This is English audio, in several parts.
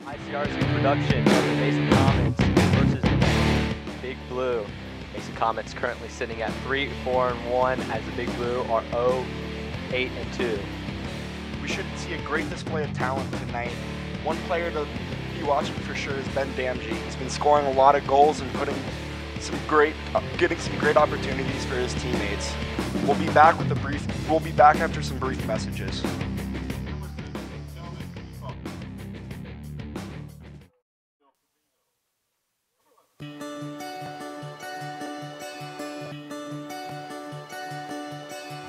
ICRC production of the Mason Comets versus the Big Blue. Mason Comets currently sitting at 3-4-1 as the Big Blue are 0-8-2. We should see a great display of talent tonight. One player to be watching for sure is Ben Damji. He's been scoring a lot of goals and getting some great opportunities for his teammates. We'll be back after some brief messages.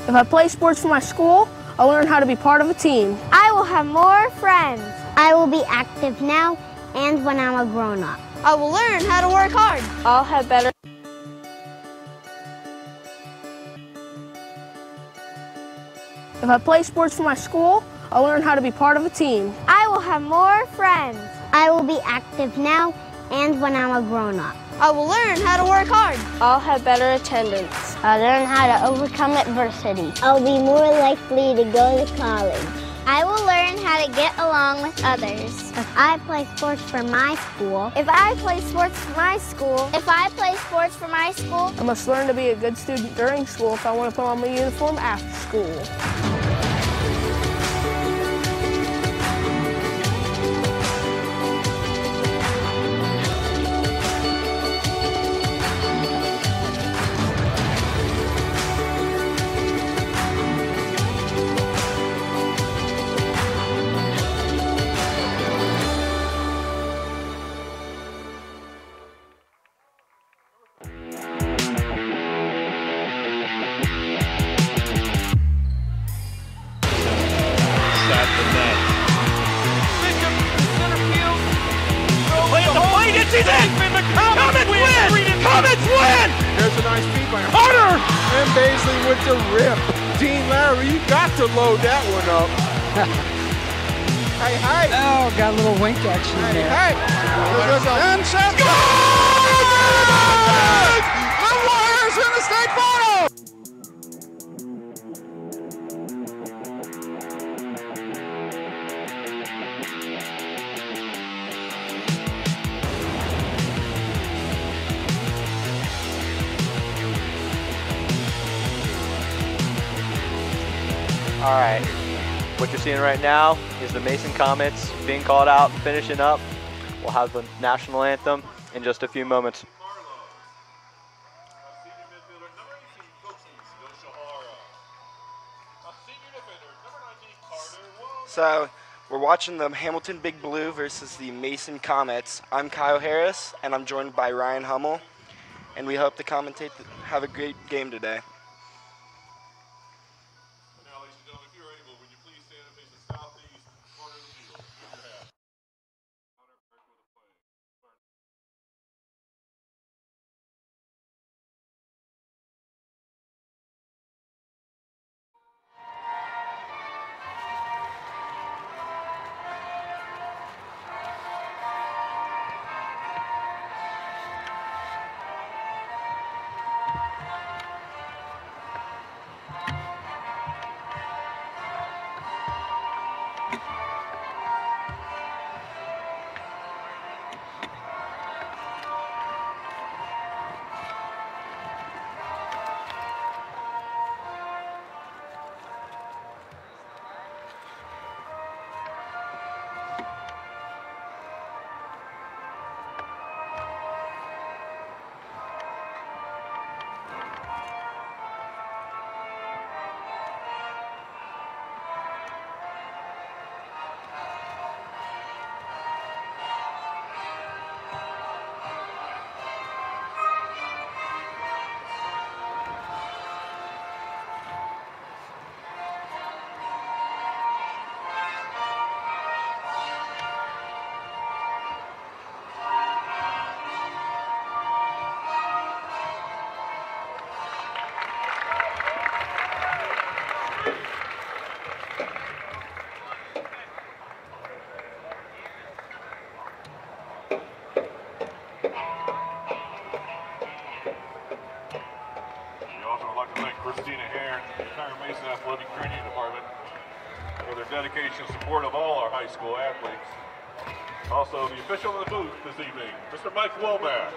If I play sports for my school, I'll learn how to be part of a team. I will have more friends. I will be active now and when I'm a grown-up. I will learn how to work hard. I'll have better. If I play sports for my school, I'll learn how to be part of a team. I will have more friends. I will be active now and when I'm a grown-up. I will learn how to work hard. I'll have better attendance. I'll learn how to overcome adversity. I'll be more likely to go to college. I will learn how to get along with others. If I play sports for my school. If I play sports for my school. If I play sports for my school. I must learn to be a good student during school if I want to put on my uniform after school. Comets win! There's a nice feed by Hunter! And Baisley with the rip. Dean Larry, you got to load that one up. Hey, hey! Oh, got a little wink action there. Hey! And set. Goal! The Warriors in the state final! All right, what you're seeing right now is the Mason Comets being called out and finishing up. We'll have the national anthem in just a few moments. So, we're watching the Hamilton Big Blue versus the Mason Comets. I'm Kyle Harris, and I'm joined by Ryan Hummel, and we hope to have a great game today. Christina Hare, the entire Mason Athletic Training Department, for their dedication and support of all our high school athletes. Also, the official in the booth this evening, Mr. Mike Womack.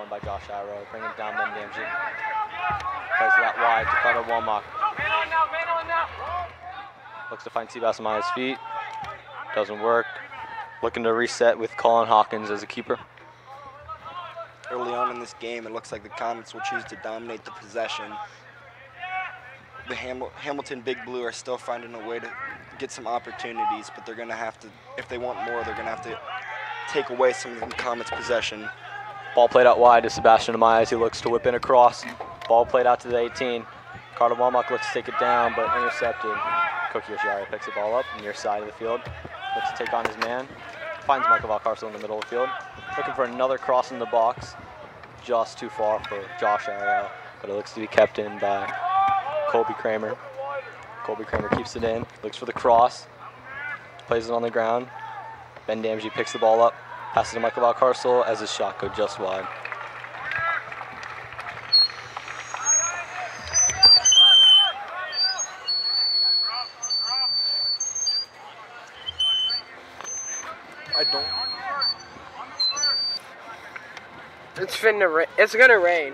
By Josh Arrow, bringing down Ben Damji. Plays it out wide to Carter Womack. Looks to find Seabass on his feet. Doesn't work. Looking to reset with Colin Hawkins as a keeper. Early on in this game, it looks like the Comets will choose to dominate the possession. The Hamilton Big Blue are still finding a way to get some opportunities, but they're going to have to, if they want more, they're going to have to take away some of the Comets' possession. Ball played out wide to Sebastian Amaya as he looks to whip in across. Ball played out to the 18. Carter Womack looks to take it down, but intercepted. Koki Yoshiari picks the ball up near side of the field. Looks to take on his man. Finds Michael Valcarcel in the middle of the field. Looking for another cross in the box. Just too far for Josh Arrow, but it looks to be kept in by Colby Kramer. Colby Kramer keeps it in, looks for the cross, plays it on the ground. Ben Damji picks the ball up, passes to Michael Valcarcel as his shot goes just wide. It's gonna rain.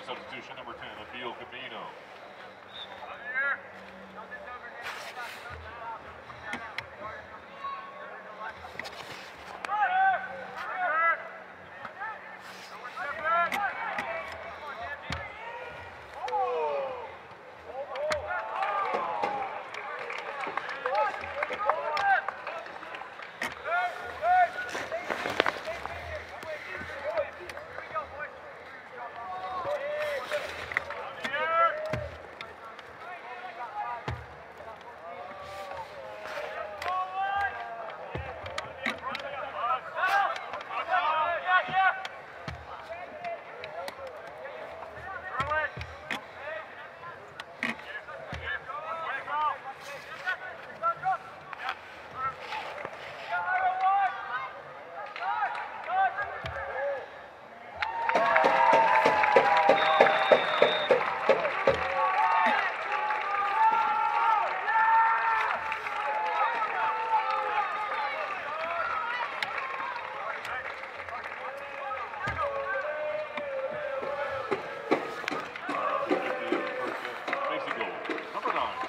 Substitution number 10, Abil Camino.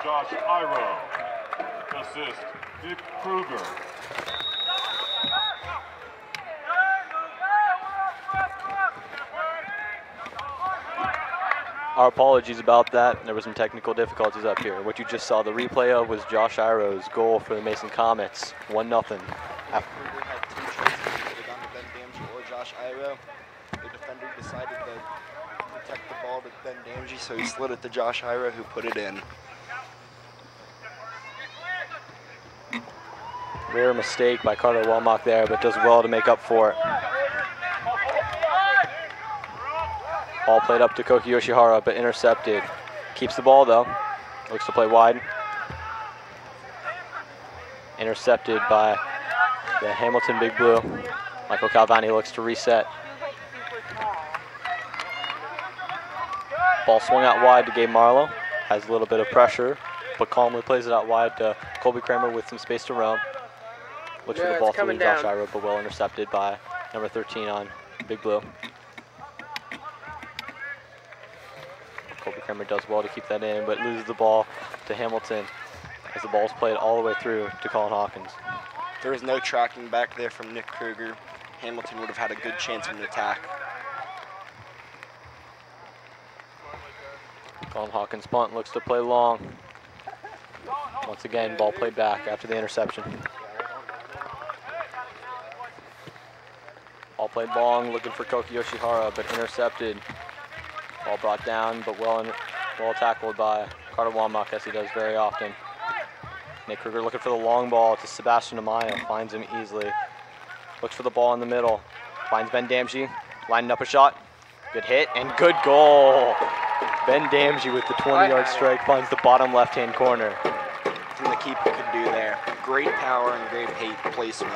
Josh Iro. Assist, Nick Kruger. Our apologies about that. There were some technical difficulties up here. What you just saw the replay of was Josh Iro's goal for the Mason Comets, 1-0. Kruger had two chances to get it on to Ben Damji or Josh Iro. The defender decided to protect the ball to Ben Damji, so he slid it to Josh Iro, who put it in. Rare mistake by Carter Walmock there, but does well to make up for it. Ball played up to Koki Yoshihara, but intercepted. Keeps the ball though. Looks to play wide. Intercepted by the Hamilton Big Blue Michael Calvani looks to reset. Ball swung out wide to Gabe Marlowe. Has a little bit of pressure, but calmly plays it out wide to Colby Kramer with some space to roam. Looks for the ball through Josh Ira, but well intercepted by number 13 on Big Blue. Colby Kramer does well to keep that in, but loses the ball to Hamilton as the ball's played all the way through to Colin Hawkins. There was no tracking back there from Nick Kruger. Hamilton would have had a good chance of an attack. Colin Hawkins punt, looks to play long. Once again, ball played back after the interception. Ball played long, looking for Koki Yoshihara, but intercepted. Ball brought down, but well tackled by Carter Womack, as he does very often. Nick Kruger looking for the long ball to Sebastian Amaya, finds him easily. Looks for the ball in the middle, finds Ben Damji, lining up a shot. Good hit and good goal. Ben Damji with the 20-yard strike finds the bottom left-hand corner. Nothing the keeper could do there. Great power and great placement.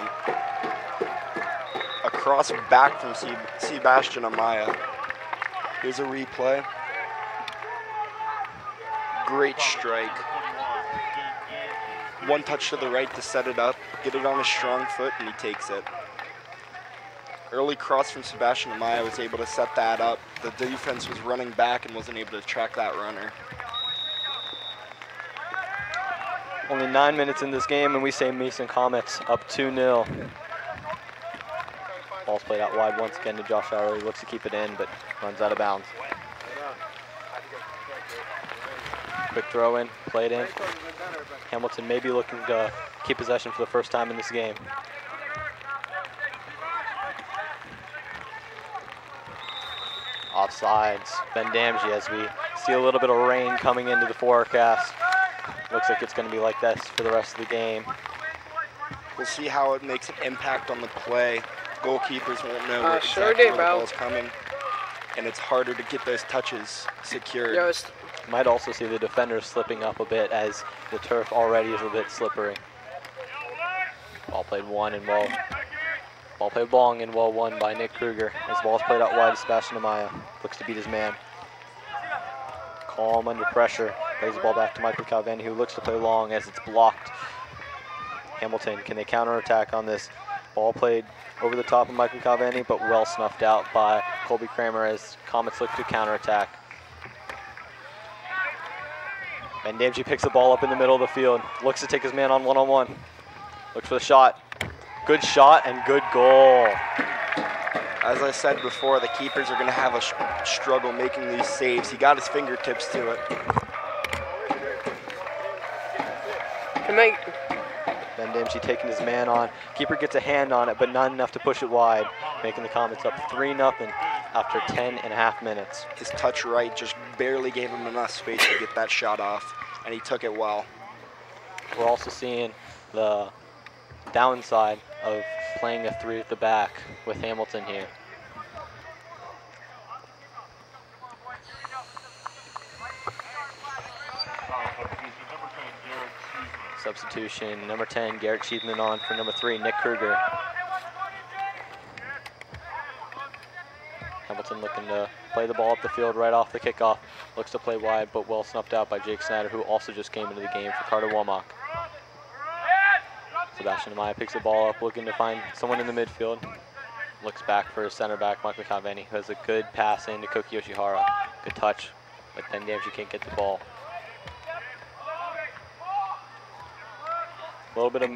Across back from Sebastian Amaya. Here's a replay. Great strike. One touch to the right to set it up, get it on a strong foot, and he takes it. Early cross from Sebastian Amaya was able to set that up. The defense was running back and wasn't able to track that runner. Only 9 minutes in this game, and we say Mason Comets up 2-0. Ball's played out wide once again to Josh Ira. He looks to keep it in, but runs out of bounds. Quick throw in, played in. Hamilton may be looking to keep possession for the first time in this game. Offsides, Ben Damji, as we see a little bit of rain coming into the forecast. Looks like it's going to be like this for the rest of the game. We'll see how it makes an impact on the play. Goalkeepers won't know exactly where the ball's coming, and it's harder to get those touches secured. Might also see the defenders slipping up a bit as the turf already is a bit slippery. Ball played long and well won by Nick Kruger. As ball's played out wide to Sebastian Amaya. Looks to beat his man. Calm under pressure. Plays the ball back to Michael Calvani, who looks to play long as it's blocked. Hamilton, can they counterattack on this? Ball played over the top of Michael Calvani, but well snuffed out by Colby Kramer as Comets look to counterattack. Ben Damji picks the ball up in the middle of the field. Looks to take his man on one-on-one. Looks for the shot. Good shot and good goal. As I said before, the keepers are going to have a struggle making these saves. He got his fingertips to it. Ben Damji taking his man on. Keeper gets a hand on it, but not enough to push it wide, making the Comets up 3-0 after 10.5 minutes. His touch right just barely gave him enough space to get that shot off, and he took it well. We're also seeing the downside of playing a 3 at the back with Hamilton here. Substitution, number 10, Garrett Sheepman on for number 3, Nick Kruger. Hamilton looking to play the ball up the field right off the kickoff. Looks to play wide, but well snuffed out by Jake Snyder, who also just came into the game for Carter Womack. Sebastian Amaya picks the ball up, looking to find someone in the midfield. Looks back for his center back, Michael Calvani, who has a good pass into Koki Yoshihara. Good touch, but Ben Damji can't get the ball. A little bit of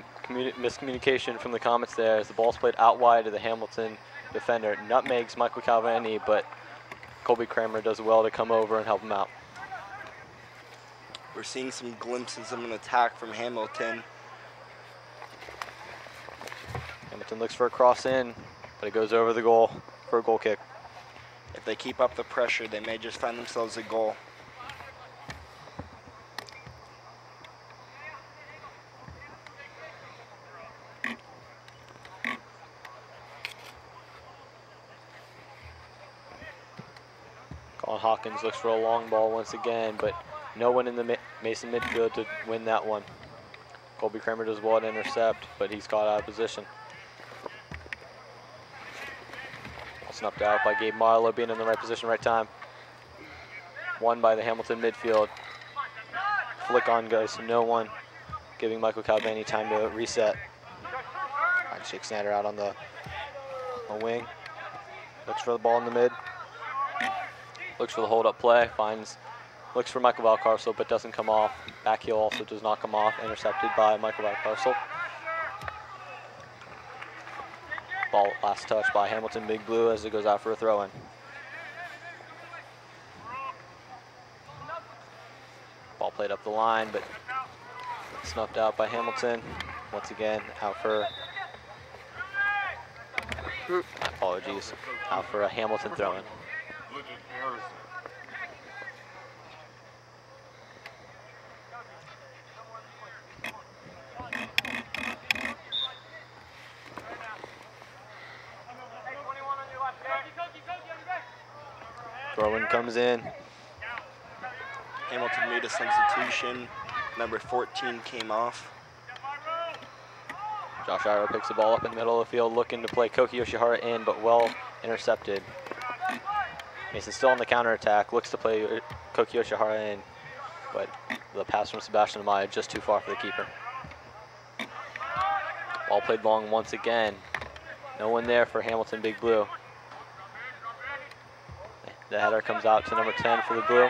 miscommunication from the Comets there as the ball's played out wide to the Hamilton defender. Nutmegs Michael Calvani, but Colby Kramer does well to come over and help him out. We're seeing some glimpses of an attack from Hamilton. Hamilton looks for a cross in, but it goes over the goal for a goal kick. If they keep up the pressure, they may just find themselves a goal. Colin Hawkins looks for a long ball once again, but no one in the Mason midfield to win that one. Colby Kramer does well to intercept, but he's caught out of position. snuffed out by Gabe Marlowe, being in the right position, right time. Won by the Hamilton midfield. Flick on goes to no one, giving Michael Calvani time to reset. Right, Jake Sander out on the wing. Looks for the ball in the mid. Looks for the hold-up play. Looks for Michael Valcarcel, but doesn't come off. Back heel also does not come off. Intercepted by Michael Valcarcel. Ball last touch by Hamilton Big Blue as it goes out for a throw-in. Ball played up the line, but snuffed out by Hamilton. Once again, out for, apologies, out for a Hamilton throw-in. Throw-in comes in. Hamilton made a substitution. Number 14 came off. Josh Iro picks the ball up in the middle of the field, looking to play Koki Yoshihara in, but well intercepted. Mason still on the counterattack, looks to play Koki Yoshihara in, but the pass from Sebastian Amaya just too far for the keeper. Ball played long once again. No one there for Hamilton Big Blue. The header comes out to number 10 for the Blue.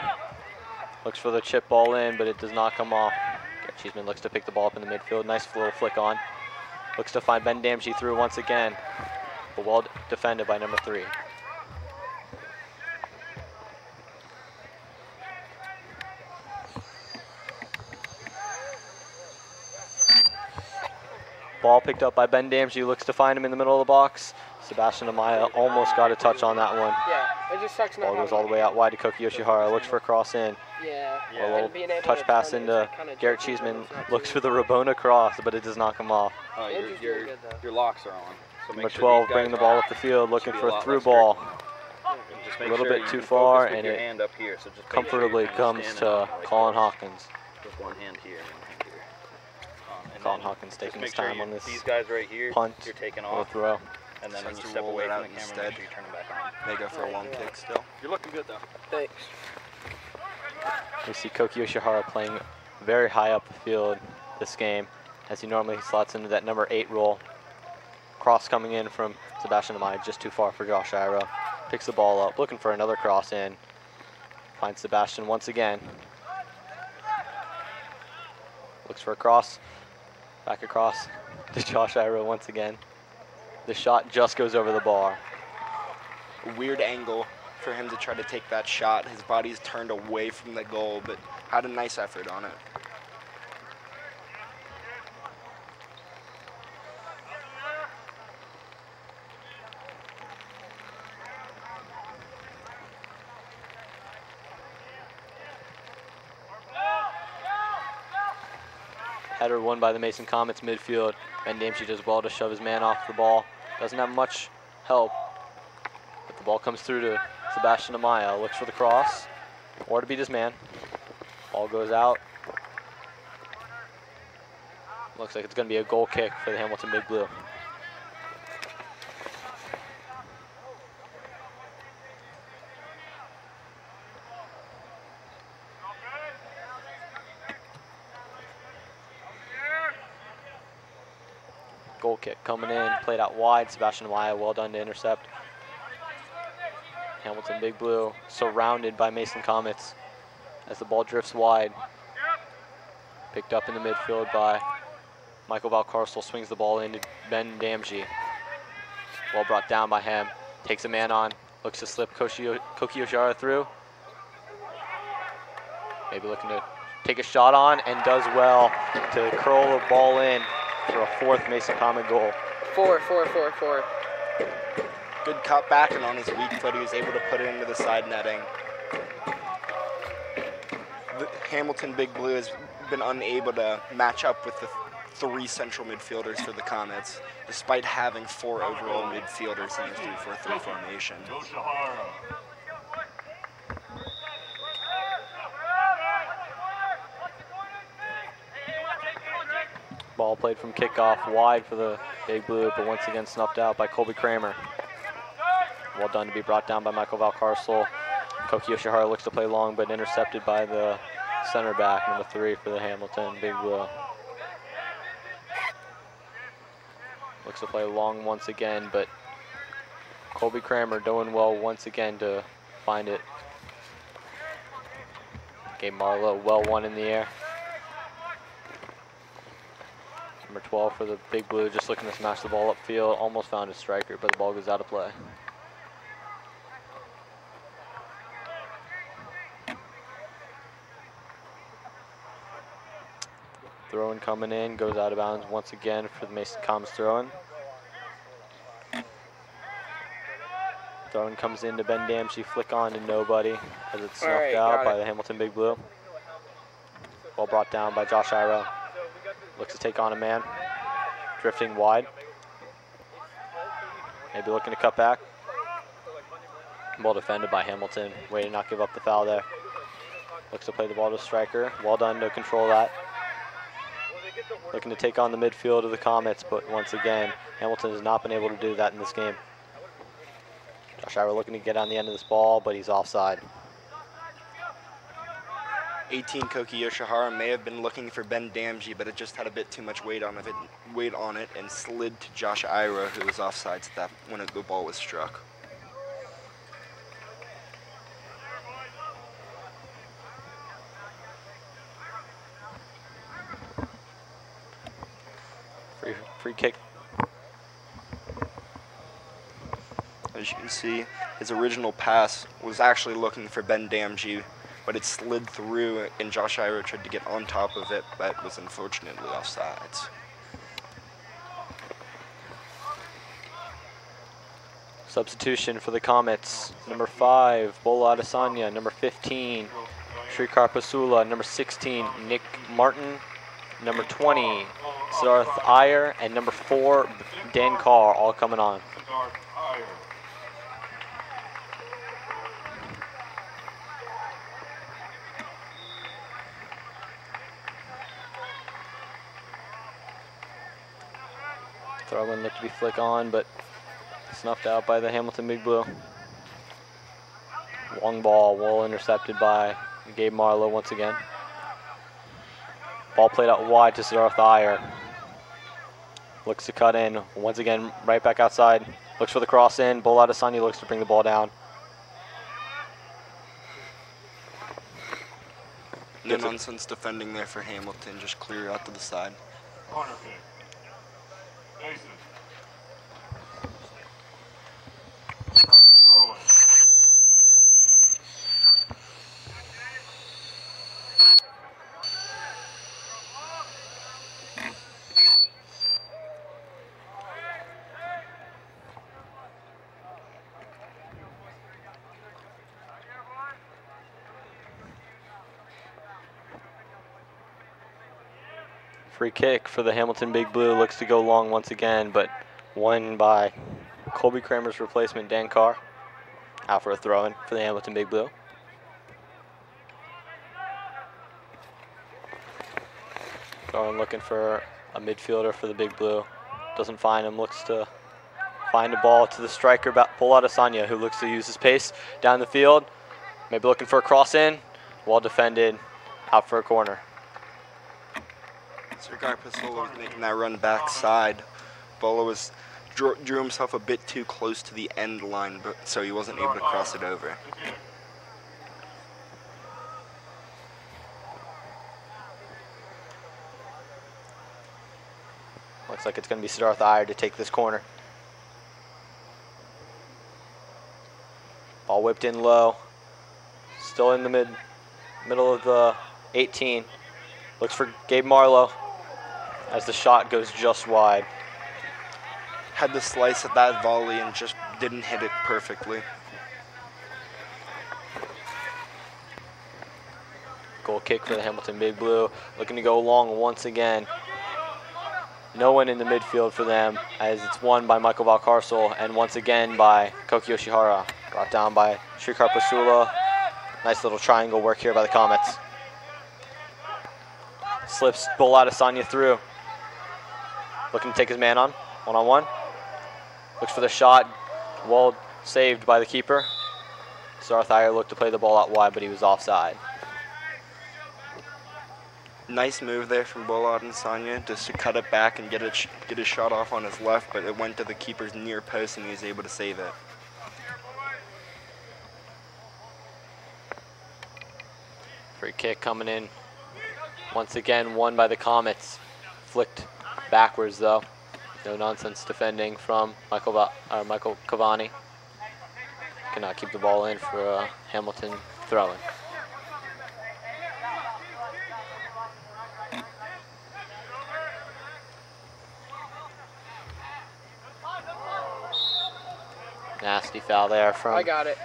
Looks for the chip ball in, but it does not come off. Garrett Cheeseman looks to pick the ball up in the midfield. Nice little flick on. Looks to find Ben Damji through once again, but well defended by number 3. Ball picked up by Ben Damji, looks to find him in the middle of the box. Sebastian Amaya almost got a touch on that one. Yeah, it just sucks. Ball goes all the way out wide to Koki Yoshihara, looks for a cross in. Yeah. A little touch pass into Garrett Cheeseman, looks for the Rabona cross, but it does not come off. Your locks are on. So Number 12 bringing the ball up the field, looking for a through ball. A little bit too far, and it comfortably comes to Colin Hawkins. Just one hand here, one hand here. Colin Hawkins taking his time on this these guys right here, punt you're taking or off. throw. And then when you step away from the camera, make sure you turn them back on. They go for a long kick still. You're looking good though. Thanks. We see Koki Yoshihara playing very high up the field this game, as he normally slots into that number 8 role. Cross coming in from Sebastian Amaya, just too far for Josh Iro. Picks the ball up, looking for another cross in. Finds Sebastian once again. Looks for a cross. Back across to Josh Iro once again. The shot just goes over the bar. A weird angle for him to try to take that shot. His body's turned away from the goal, but had a nice effort on it. Header won by the Mason Comets midfield. Ben Damji does well to shove his man off the ball. Doesn't have much help, but the ball comes through to Sebastian Amaya. Looks for the cross, or to beat his man. Ball goes out. Looks like it's going to be a goal kick for the Hamilton Big Blue. Goal kick coming in, played out wide. Sebastian Amaya, well done to intercept. Hamilton Big Blue surrounded by Mason Comets as the ball drifts wide. Picked up in the midfield by Michael Valcarcel, swings the ball into Ben Damji. Well brought down by him. Takes a man on, looks to slip Koki Yoshihara through. Maybe looking to take a shot on, and does well to curl the ball in for a 4th Mason Comet goal. 4. Good cut back, and on his weak foot, he was able to put it into the side netting. The Hamilton Big Blue has been unable to match up with the 3 central midfielders for the Comets, despite having 4 overall midfielders in the 3-4-3 formation. Ball played from kickoff wide for the Big Blue, but once again snuffed out by Colby Kramer. Well done to be brought down by Michael Valcarcel. Koki Yoshihara looks to play long, but intercepted by the center back, number 3 for the Hamilton Big Blue. Looks to play long once again, but Colby Kramer doing well once again to find it. Gabe Marlowe, well one in the air. Number 12 for the Big Blue, just looking to smash the ball upfield. Almost found a striker, but the ball goes out of play. Throw-in coming in, goes out of bounds once again for the Mason Comms throw-in. Throw-in comes into Ben Damsey, flick on to nobody as it's snuffed out by the Hamilton Big Blue. Ball brought down by Josh Iro. Looks to take on a man, drifting wide. Maybe looking to cut back. Ball defended by Hamilton, way to not give up the foul there. Looks to play the ball to striker. Well done to control that. Looking to take on the midfield of the Comets, but once again, Hamilton has not been able to do that in this game. Josh Iro looking to get on the end of this ball, but he's offside. 18 Koki Yoshihara may have been looking for Ben Damji, but it just had a bit too much weight on it and slid to Josh Iro, who was offsides at that when the ball was struck. Free kick. As you can see, his original pass was actually looking for Ben Damji, but it slid through and Josh Iro tried to get on top of it, but was unfortunately offsides. Substitution for the Comets. Number 5, Bola Adesanya. Number 15, Shrikar Pasula. Number 16, Nick Martin. Number 20, Siddharth Iyer. And number 4, Dan Carr, all coming on. Throw-in looked to be flick on, but snuffed out by the Hamilton Big Blue. Long ball, well intercepted by Gabe Marlowe once again. Ball played out wide to Siddharth Iyer. Looks to cut in, once again right back outside. Looks for the cross in, Bola Adesanya looks to bring the ball down. No nonsense defending there for Hamilton, just clear out to the side. Corner kick. Mason. Throw-in. Free kick for the Hamilton Big Blue, looks to go long once again, but won by Colby Kramer's replacement, Dan Carr. Out for a throw-in for the Hamilton Big Blue. Throw-in looking for a midfielder for the Big Blue. Doesn't find him, looks to find a ball to the striker, Bola Adesanya, who looks to use his pace down the field. Maybe looking for a cross in. Well defended, out for a corner. Shrikar Pasula was making that run backside. Bola drew himself a bit too close to the end line, but so he wasn't able to cross it over. Looks like it's going to be Siddharth Iyer to take this corner. Ball whipped in low. Still in the middle of the 18. Looks for Gabe Marlowe as the shot goes just wide. Had the slice at that volley and just didn't hit it perfectly. Goal kick for the Hamilton Big Blue. Looking to go long once again. No one in the midfield for them as it's won by Michael Valcarcel and once again by Koki Yoshihara. Brought down by Shrikar Pasula. Nice little triangle work here by the Comets. Slips Bola Adesanya through. Looking to take his man on, one-on-one. Looks for the shot. Well saved by the keeper. Sarthier looked to play the ball out wide, but he was offside. Nice move there from Bolad and Sanya just to cut it back and get a shot off on his left, but it went to the keeper's near post and he was able to save it. Free kick coming in. Once again, won by the Comets. Flicked backwards though. No nonsense defending from Michael Cavani. Cannot keep the ball in for Hamilton throwing. Nasty foul there from I got it.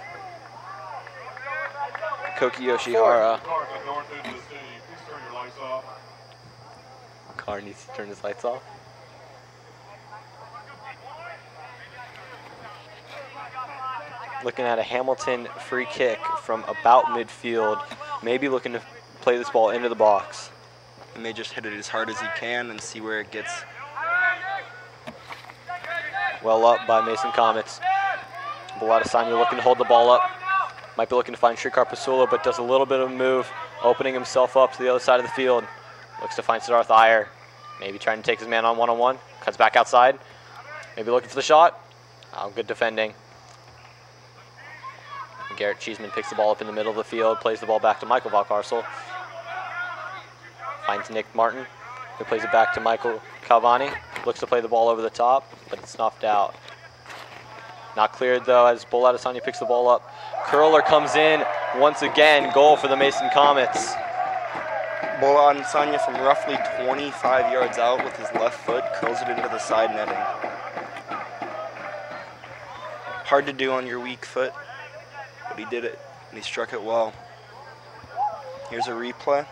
Koki Yoshihara. Car to north end of the stadium. Please turn your lights off. Carr needs to turn his lights off. Looking at a Hamilton free kick from about midfield. Maybe looking to play this ball into the box. And they just hit it as hard as he can and see where it gets. Well up by Mason Comets. Boladasanya looking to hold the ball up. Might be looking to find Shrikar Pasula, but does a little bit of a move, opening himself up to the other side of the field. Looks to find Siddharth Iyer. Maybe trying to take his man on one-on-one. Cuts back outside. Maybe looking for the shot. Oh, good defending. Garrett Cheeseman picks the ball up in the middle of the field, plays the ball back to Michael Valkarsel. Finds Nick Martin, who plays it back to Michael Calvani. Looks to play the ball over the top, but it's snuffed out. Not cleared though as Boladasanya picks the ball up. Curler comes in once again. Goal for the Mason Comets. Bolad and Sanya from roughly 25 yards out with his left foot curls it into the side netting. Hard to do on your weak foot, but he did it and he struck it well. Here's a replay.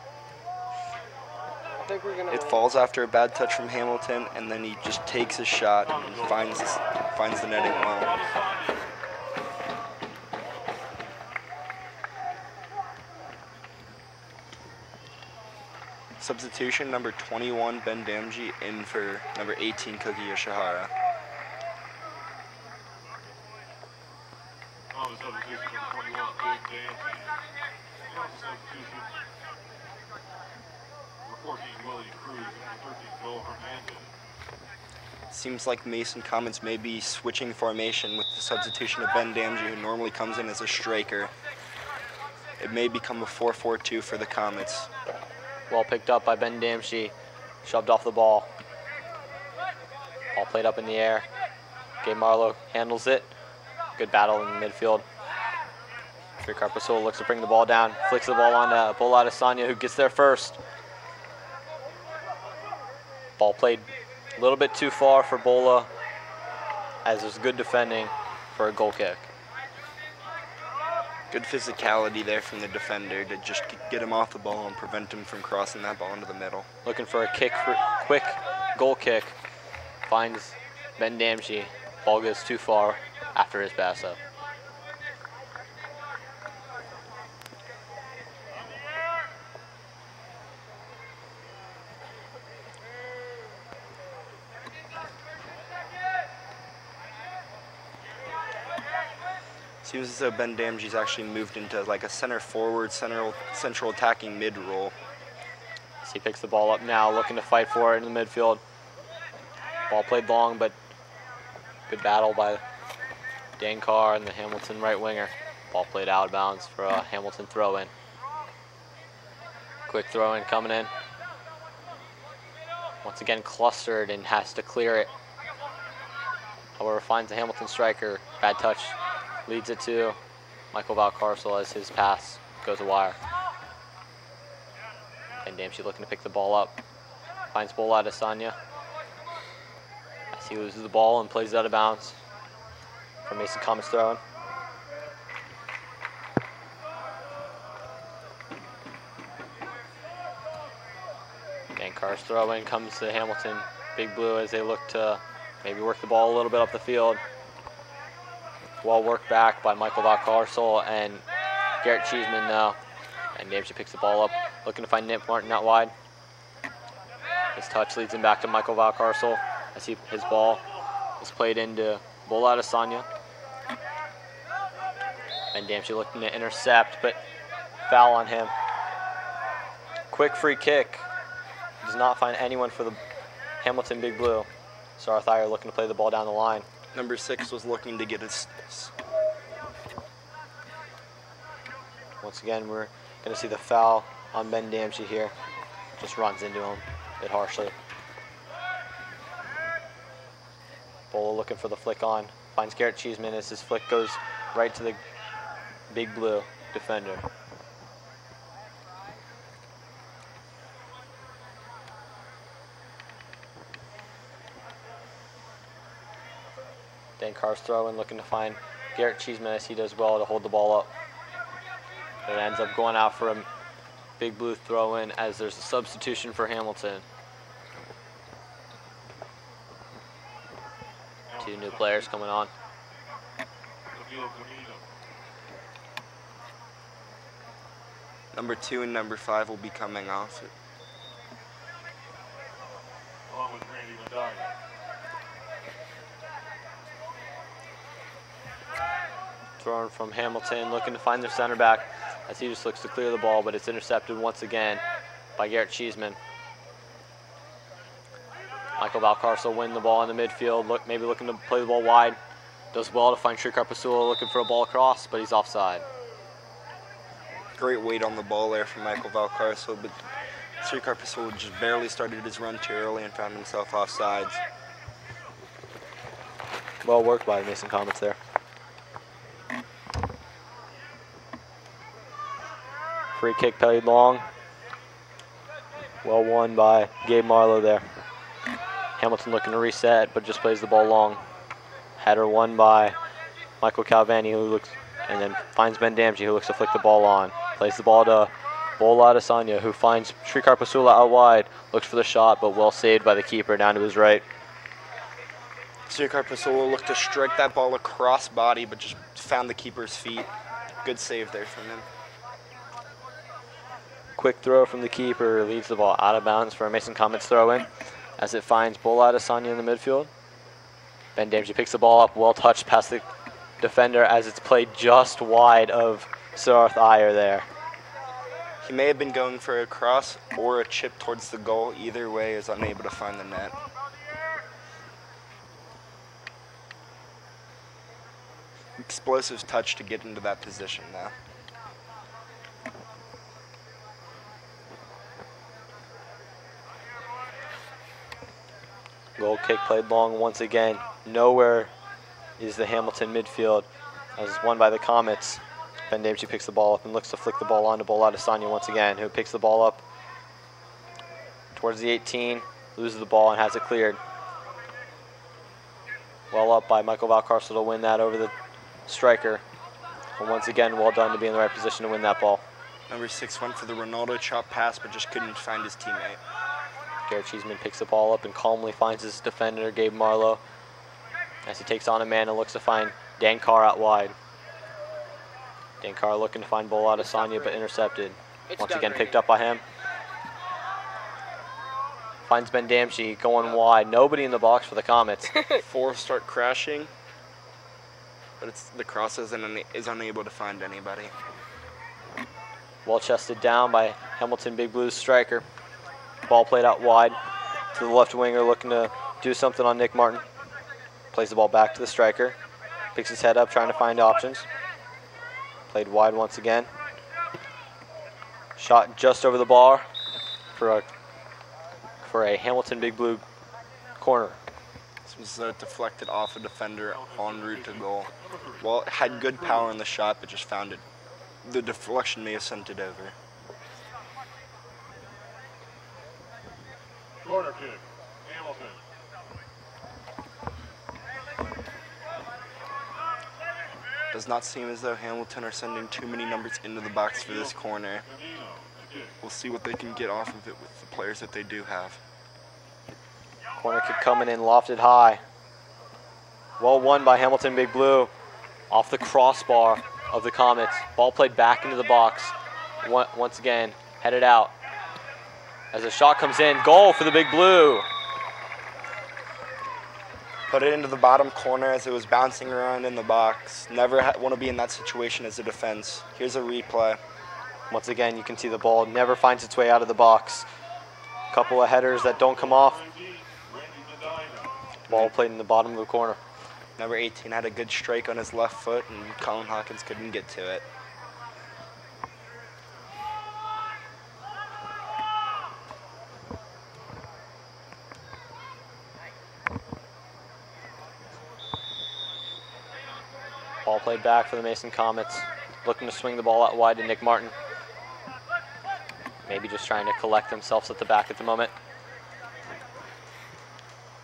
It falls after a bad touch from Hamilton, and then he just takes a shot and finds the netting well. Substitution number 21, Ben Damji, in for number 18, Koki Yoshihara. On the substitution number 21, Big Dancy. And also substitution number 14, Willie Cruz, and 13, Bill Hernandez. Seems like Mason Comets may be switching formation with the substitution of Ben Damji, who normally comes in as a striker. It may become a 4-4-2 for the Comets. Well picked up by Ben Damshi. Shoved off the ball. Ball played up in the air. Gabe Marlowe handles it. Good battle in the midfield. Shrikar Pasula looks to bring the ball down. Flicks the ball on to Boladasanya, who gets there first. Ball played a little bit too far for Bola, as there's good defending for a goal kick. Good physicality there from the defender to just get him off the ball and prevent him from crossing that ball into the middle. Looking for a quick goal kick. Finds Ben Damshi. Ball goes too far after his pass up. Seems as though Ben Damji's actually moved into like a center forward, central attacking mid role. As he picks the ball up now, looking to fight for it in the midfield. Ball played long, but good battle by Dan Carr and the Hamilton right winger. Ball played out of bounds for a Hamilton throw in. Quick throw in coming in. Once again clustered and has to clear it. However, finds the Hamilton striker. Bad touch. Leads it to Michael Valkarsel as his pass goes a wire. And Damshi looking to pick the ball up. Finds Boladasanya as he loses the ball and plays it out of bounds for Mason Comets throwing. Dan Carr's throw in comes to Hamilton. Big Blue as they look to maybe work the ball a little bit up the field. Well worked back by Michael Valkarsel and Garrett Cheeseman now. And Damshi picks the ball up, looking to find Nick Martin out wide. His touch leads him back to Michael Valkarsel as his ball is played into Boladasanya. Ben Damsey looking to intercept, but foul on him. Quick free kick. Does not find anyone for the Hamilton Big Blue. Sarthier looking to play the ball down the line. Number 6 was looking to get his. Once again, we're going to see the foul on Ben Damsey here. Just runs into him a bit harshly. Bola looking for the flick on. Finds Garrett Cheeseman as his flick goes right to the Big Blue defender. Dan Carr's throwing, looking to find Garrett Cheeseman as he does well to hold the ball up. It ends up going out for a Big Blue throw in as there's a substitution for Hamilton. Two new players coming on. Number 2 and number 5 will be coming off. Along with Randy Medina. Thrown from Hamilton, looking to find their center back as he just looks to clear the ball, but it's intercepted once again by Garrett Cheeseman. Michael Valcarcel win the ball in the midfield, maybe looking to play the ball wide. Does well to find Shrikar Pasula looking for a ball across, but he's offside. Great weight on the ball there from Michael Valcarcel, but Shrikar Pasula just barely started his run too early and found himself offsides. Well worked by the Mason Comets there. Free kick played long. Well won by Gabe Marlowe there. Hamilton looking to reset, but just plays the ball long. Header won by Michael Calvani, who looks, and then finds Ben Damsey, who looks to flick the ball on. Plays the ball to Bola Adesanya, who finds Shrikar Pasula out wide. Looks for the shot, but well saved by the keeper down to his right. Shrikar Pasula looked to strike that ball across body, but just found the keeper's feet. Good save there from him. Quick throw from the keeper leaves the ball out of bounds for a Mason Comets throw in as it finds Bola Adesanya in the midfield. Ben Damsey picks the ball up, well touched past the defender as it's played just wide of Sarthier there. He may have been going for a cross or a chip towards the goal. Either way is unable to find the net. Explosive touch to get into that position now. Goal kick played long once again. Nowhere is the Hamilton midfield as it's won by the Comets. Ben Damsey picks the ball up and looks to flick the ball on to Bola Adesanya once again, who picks the ball up towards the 18, loses the ball and has it cleared. Well up by Michael Valcarcel to win that over the striker. And once again, well done to be in the right position to win that ball. Number 6 went for the Ronaldo chop pass, but just couldn't find his teammate. Garrett Cheeseman picks the ball up and calmly finds his defender, Gabe Marlowe, as he takes on a man and looks to find Dan Carr out wide. Dan Carr looking to find Bola Adesanya, but intercepted. Once again picked up by him. Finds Ben Damsey going wide. Nobody in the box for the Comets. 4 start crashing, but the cross is unable to find anybody. Well chested down by Hamilton Big Blues striker. Ball played out wide to the left winger looking to do something on Nick Martin. Plays the ball back to the striker. Picks his head up trying to find options. Played wide once again. Shot just over the bar for a Hamilton Big Blue corner. This was deflected off a defender en route to goal. Well, it had good power in the shot, but just found it. The deflection may have sent it over. Corner kick, Hamilton. Does not seem as though Hamilton are sending too many numbers into the box for this corner. We'll see what they can get off of it with the players that they do have. Corner kick coming in, lofted high. Well won by Hamilton Big Blue. Off the crossbar of the Comets. Ball played back into the box. Once again, headed out. As a shot comes in, goal for the Big Blue. Put it into the bottom corner as it was bouncing around in the box. Never want to be in that situation as a defense. Here's a replay. Once again, you can see the ball never finds its way out of the box. Couple of headers that don't come off. Ball played in the bottom of the corner. Number 18 had a good strike on his left foot, and Colin Hawkins couldn't get to it. Ball played back for the Mason Comets. Looking to swing the ball out wide to Nick Martin. Maybe just trying to collect themselves at the back at the moment.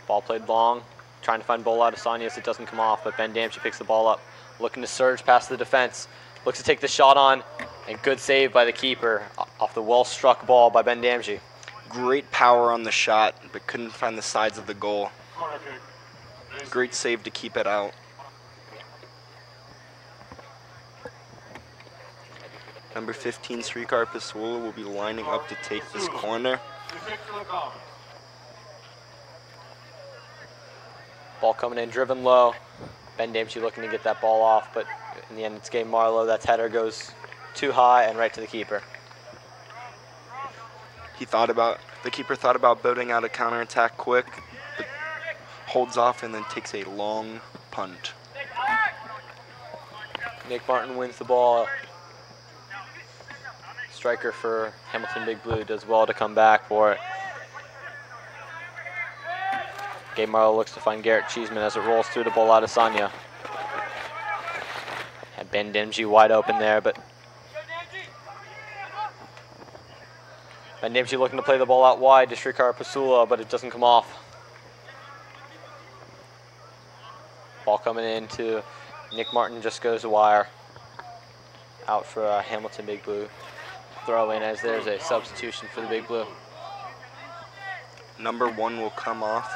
Ball played long. Trying to find Bola Adesanya as it doesn't come off, but Ben Damchey picks the ball up. Looking to surge past the defense. Looks to take the shot on, and good save by the keeper off the well-struck ball by Ben Damchey. Great power on the shot, but couldn't find the sides of the goal. Great save to keep it out. Number 15, Srikar Pasula, will be lining up to take this corner. Ball coming in, driven low. Ben Damchey looking to get that ball off, but in the end it's Gabe Marlowe. That header goes too high and right to the keeper. The keeper thought about building out a counterattack quick, but holds off and then takes a long punt. Nick Martin wins the ball. Striker for Hamilton Big Blue does well to come back for it. Gabe Marlowe looks to find Garrett Cheeseman as it rolls through to Bola Adesanya. Had Ben Damchey wide open there, but Ben Damchey looking to play the ball out wide to Srikar Pasula, but it doesn't come off. Ball coming in to Nick Martin, just goes wire. Out for Hamilton Big Blue. Throw in as there's a substitution for the Big Blue. Number 1 will come off.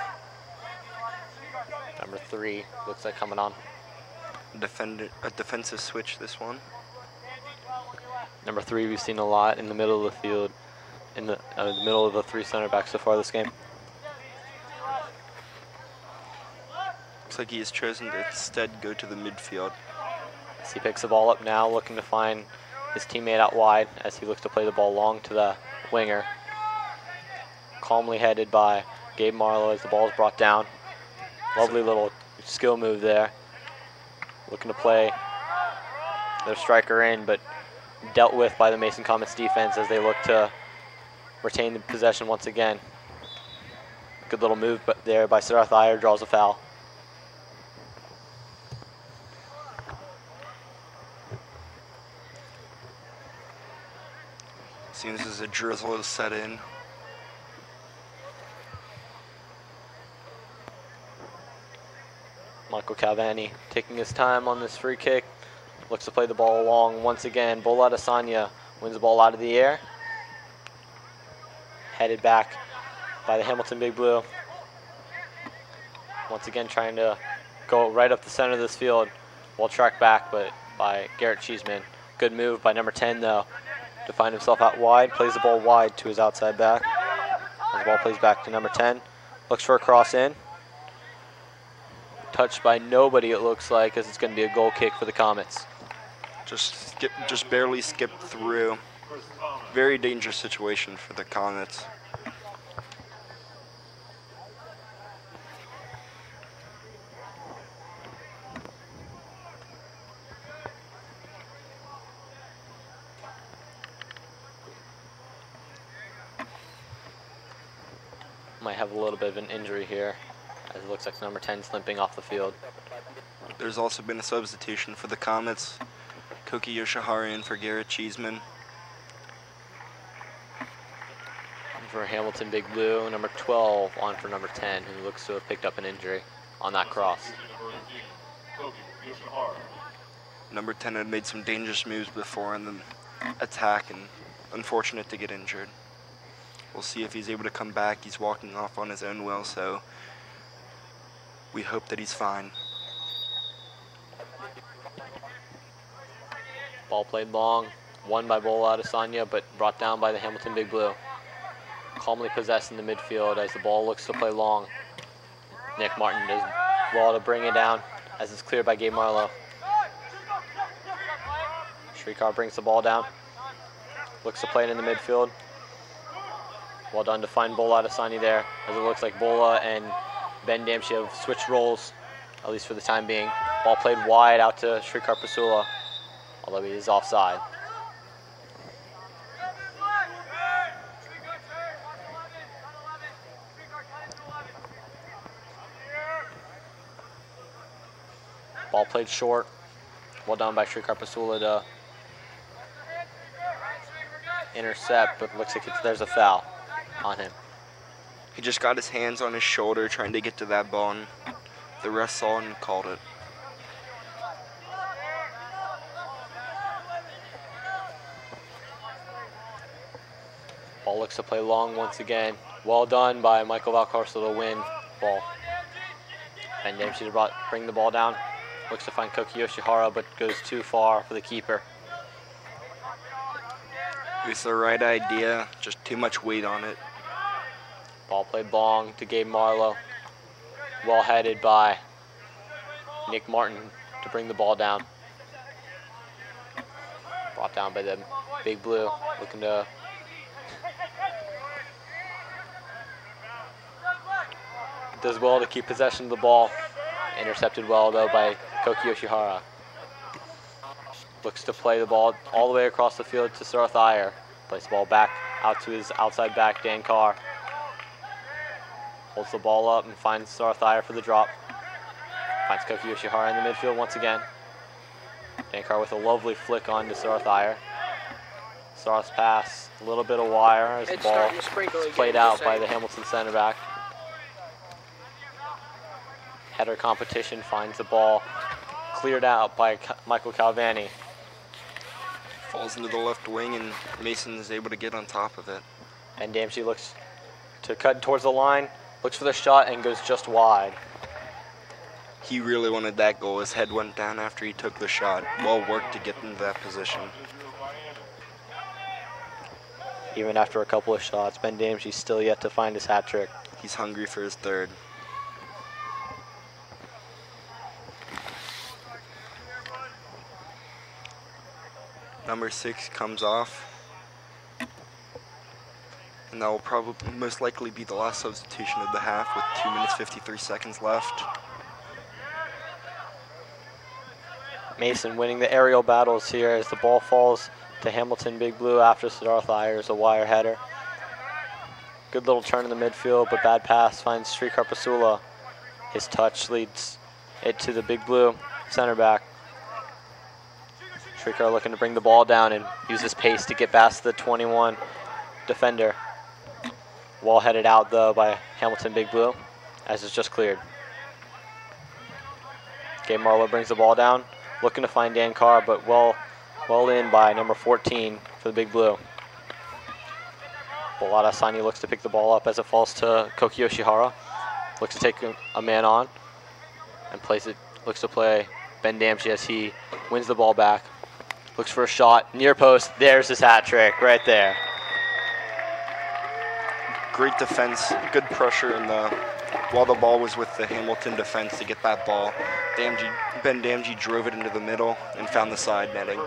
Number 3 looks like coming on. A defensive switch this one. Number 3 we've seen a lot in the middle of the field, in the middle of the 3 center backs so far this game. Looks like he has chosen to instead go to the midfield. As he picks the ball up now, looking to find his teammate out wide as he looks to play the ball long to the winger. Calmly headed by Gabe Marlowe as the ball is brought down. Lovely little skill move there. Looking to play their striker in, but dealt with by the Mason Comets defense as they look to retain the possession once again. Good little move there by Sarath Iyer, draws a foul. Seems as a drizzle is set in. Michael Calvani taking his time on this free kick. Looks to play the ball along once again. Bola Adesanya wins the ball out of the air. Headed back by the Hamilton Big Blue. Once again trying to go right up the center of this field. Well tracked back but by Garrett Cheeseman. Good move by number 10 though to find himself out wide. Plays the ball wide to his outside back. As the ball plays back to number 10. Looks for a cross in. Touched by nobody it looks like, as it's going to be a goal kick for the Comets. Just barely skipped through. Very dangerous situation for the Comets. Might have a little bit of an injury here, as it looks like number 10 limping off the field. There's also been a substitution for the Comets. Koki Yoshihara in for Garrett Cheeseman. For Hamilton Big Blue, number 12 on for number 10, who looks to have picked up an injury on that cross. Number 10 had made some dangerous moves before in the attack and unfortunate to get injured. We'll see if he's able to come back. He's walking off on his own will, so we hope that he's fine. Ball played long, won by Bola Adesanya, but brought down by the Hamilton Big Blue. Calmly possessed in the midfield as the ball looks to play long. Nick Martin does Wall to bring it down as it's cleared by Gabe Marlowe. Shrikar brings the ball down. Looks to play it in the midfield. Well done to find Bola Adesanya there, as it looks like Bola and Ben Damshi have switched roles, at least for the time being. Ball played wide out to Shrikar Pasula, although he is offside. Ball played short. Well done by Shrikar Pasula to intercept, but looks like there's a foul on him. He just got his hands on his shoulder trying to get to that ball, and the ref saw it and called it. Ball looks to play long once again. Well done by Michael Valcarcel to win ball. Ben Damshi to bring the ball down. Looks to find Koki Yoshihara, but goes too far for the keeper. It was the right idea, just too much weight on it. Ball played long to Gabe Marlowe. Well headed by Nick Martin to bring the ball down. Brought down by the Big Blue, looking to does well to keep possession of the ball. Intercepted well though by Koki Yoshihara. Looks to play the ball all the way across the field to Sarath Iyer. Plays the ball back out to his outside back, Dan Carr. Holds the ball up and finds Sarath Iyer for the drop. Finds Koki Yoshihara in the midfield once again. Dan Carr with a lovely flick on to Sarath Iyer. Sarath's pass, a little bit of wire as the ball is played out by the Hamilton center back. Header competition finds the ball cleared out by Michael Calvani. Falls into the left wing and Mason is able to get on top of it. And Damshi looks to cut towards the line, looks for the shot and goes just wide. He really wanted that goal. His head went down after he took the shot. Well worked to get into that position. Even after a couple of shots, Ben Damshi's still yet to find his hat trick. He's hungry for his third. Number 6 comes off, and that will probably most likely be the last substitution of the half with 2 minutes 53 seconds left. Mason winning the aerial battles here as the ball falls to Hamilton Big Blue after Sarath Iyer's a wire header. Good little turn in the midfield, but bad pass finds Shrikar Pasula. His touch leads it to the Big Blue center back. Shrikar looking to bring the ball down and use his pace to get past the 21 defender. Wall headed out though by Hamilton Big Blue as it's just cleared. Gabe Marlowe brings the ball down, looking to find Dan Carr, but well in by number 14 for the Big Blue. Bola Adesanya looks to pick the ball up as it falls to Koki Yoshihara. Looks to take a man on and plays it. Looks to play Ben Damshi as he wins the ball back. Looks for a shot, near post. There's his hat trick right there. Great defense, good pressure while the ball was with the Hamilton defense to get that ball. Ben Damshi drove it into the middle and found the side netting.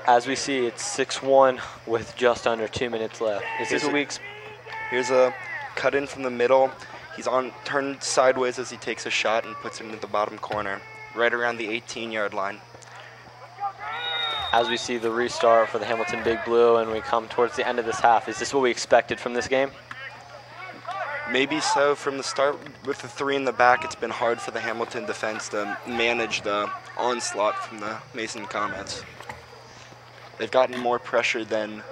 As we see, it's 6-1 with just under 2 minutes left. Here's a cut in from the middle. He's turned sideways as he takes a shot and puts it into the bottom corner, right around the 18-yard line. As we see the restart for the Hamilton Big Blue and we come towards the end of this half, is this what we expected from this game? Maybe so. From the start, with the 3 in the back, it's been hard for the Hamilton defense to manage the onslaught from the Mason Comets. They've gotten more pressure than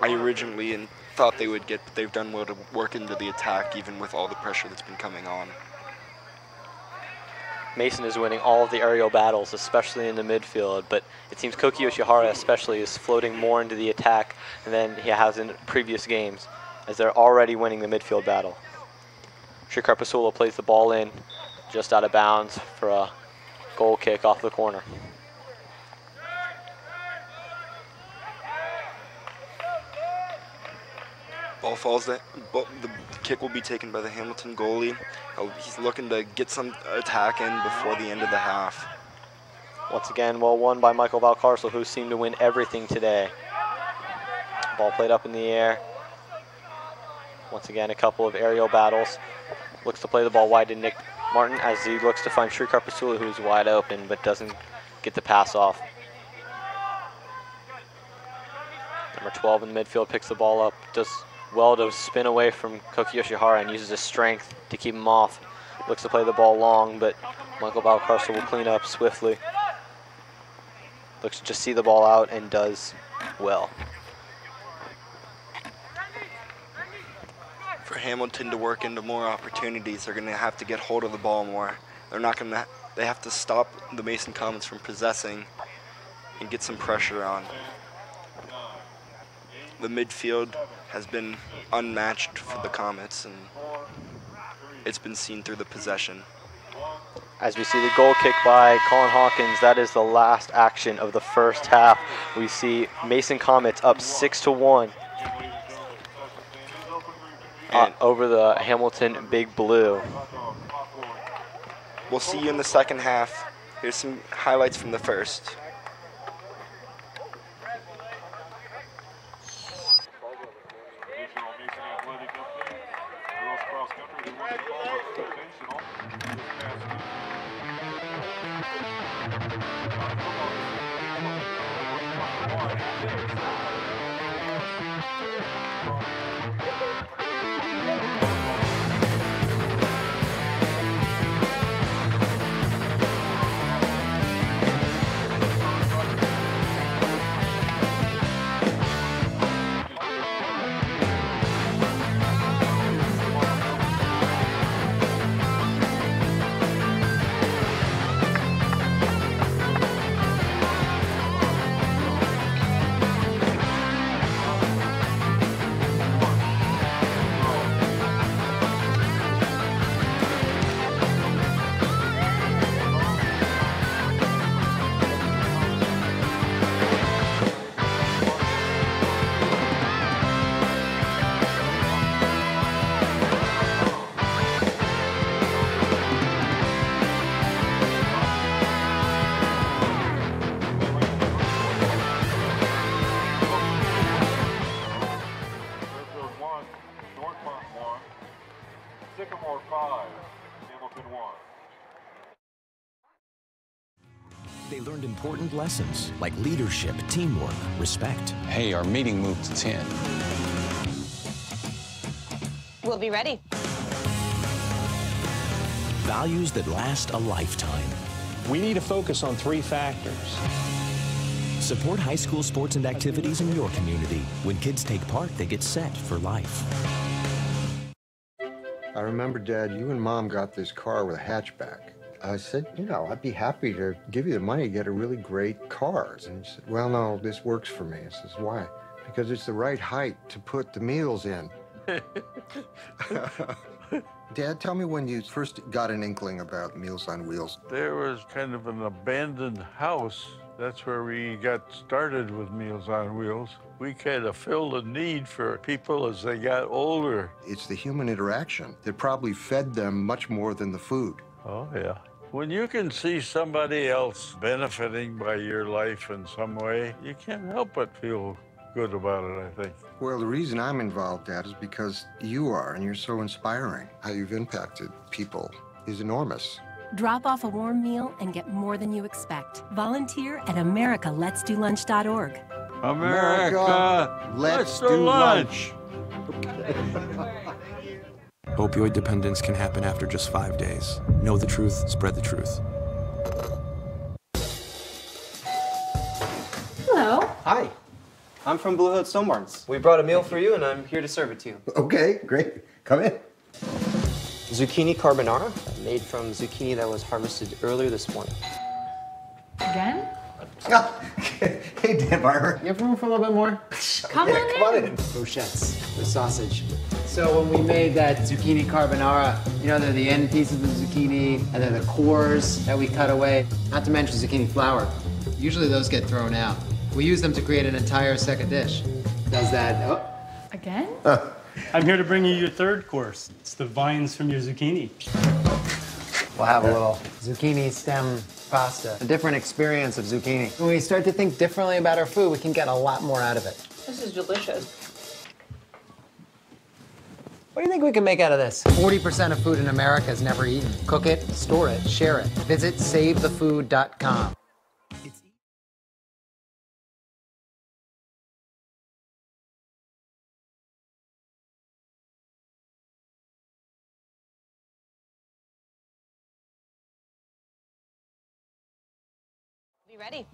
I originally thought they would get, but they've done well to work into the attack even with all the pressure that's been coming on. Mason is winning all of the aerial battles, especially in the midfield, but it seems Koki Yoshihara especially is floating more into the attack than he has in previous games, as they're already winning the midfield battle. Shrikar Pasula plays the ball in just out of bounds for a goal kick off the corner. Ball falls there. The kick will be taken by the Hamilton goalie. He's looking to get some attack in before the end of the half. Once again, well won by Michael Valcarcel, who seemed to win everything today. Ball played up in the air. Once again, a couple of aerial battles. Looks to play the ball wide to Nick Martin as he looks to find Shrikar Pasula, who's wide open but doesn't get the pass off. Number 12 in the midfield picks the ball up, does well to spin away from Koki Yoshihara and uses his strength to keep him off. Looks to play the ball long, but Michael Valcarcel will clean up swiftly. Looks to just see the ball out and does well. For Hamilton to work into more opportunities, they're going to have to get hold of the ball more. They're not going to. They have to stop the Mason Comets from possessing and get some pressure on. The midfield has been unmatched for the Comets, and it's been seen through the possession. As we see the goal kick by Colin Hawkins, that is the last action of the first half. We see Mason Comets up 6-1 over the Hamilton Big Blue. We'll see you in the second half. Here's some highlights from the first. Sycamore 5, Hamilton 1. They learned important lessons like leadership, teamwork, respect. Hey, our meeting moved to 10. We'll be ready. Values that last a lifetime. We need to focus on 3 factors. Support high school sports and activities in your community. When kids take part, they get set for life. I remember, Dad, you and Mom got this car with a hatchback. I said, you know, I'd be happy to give you the money to get a really great car. And he said, well, no, this works for me. I says, why? Because it's the right height to put the meals in. Dad, tell me when you first got an inkling about Meals on Wheels. There was kind of an abandoned house. That's where we got started with Meals on Wheels. We kind of filled a need for people as they got older. It's the human interaction that probably fed them much more than the food. Oh, yeah. When you can see somebody else benefiting by your life in some way, you can't help but feel good about it, I think. Well, the reason I'm involved, Dad, is because you are, and you're so inspiring. How you've impacted people is enormous. Drop off a warm meal and get more than you expect. Volunteer at americaletsdolunch.org. America, let's do lunch. Opioid dependence can happen after just 5 days. Know the truth, spread the truth. Hello. Hi. I'm from Blue Hill Stone Barns. We brought a meal for you, and I'm here to serve it to you. Okay, great. Come in. Zucchini carbonara, made from zucchini that was harvested earlier this morning. Again? Hey, Dan Barber. You have room for a little bit more? Come on in. Brochettes with sausage. So when we made that zucchini carbonara, you know, they're the end pieces of the zucchini, and then the cores that we cut away, not to mention zucchini flour. Usually those get thrown out. We use them to create an entire second dish. Does that, Again? I'm here to bring you your third course. It's the vines from your zucchini. We'll have a little zucchini stem pasta, a different experience of zucchini. When we start to think differently about our food, we can get a lot more out of it. This is delicious. What do you think we can make out of this? 40% of food in America is never eaten. Cook it, store it, share it. Visit SaveTheFood.com. Be ready.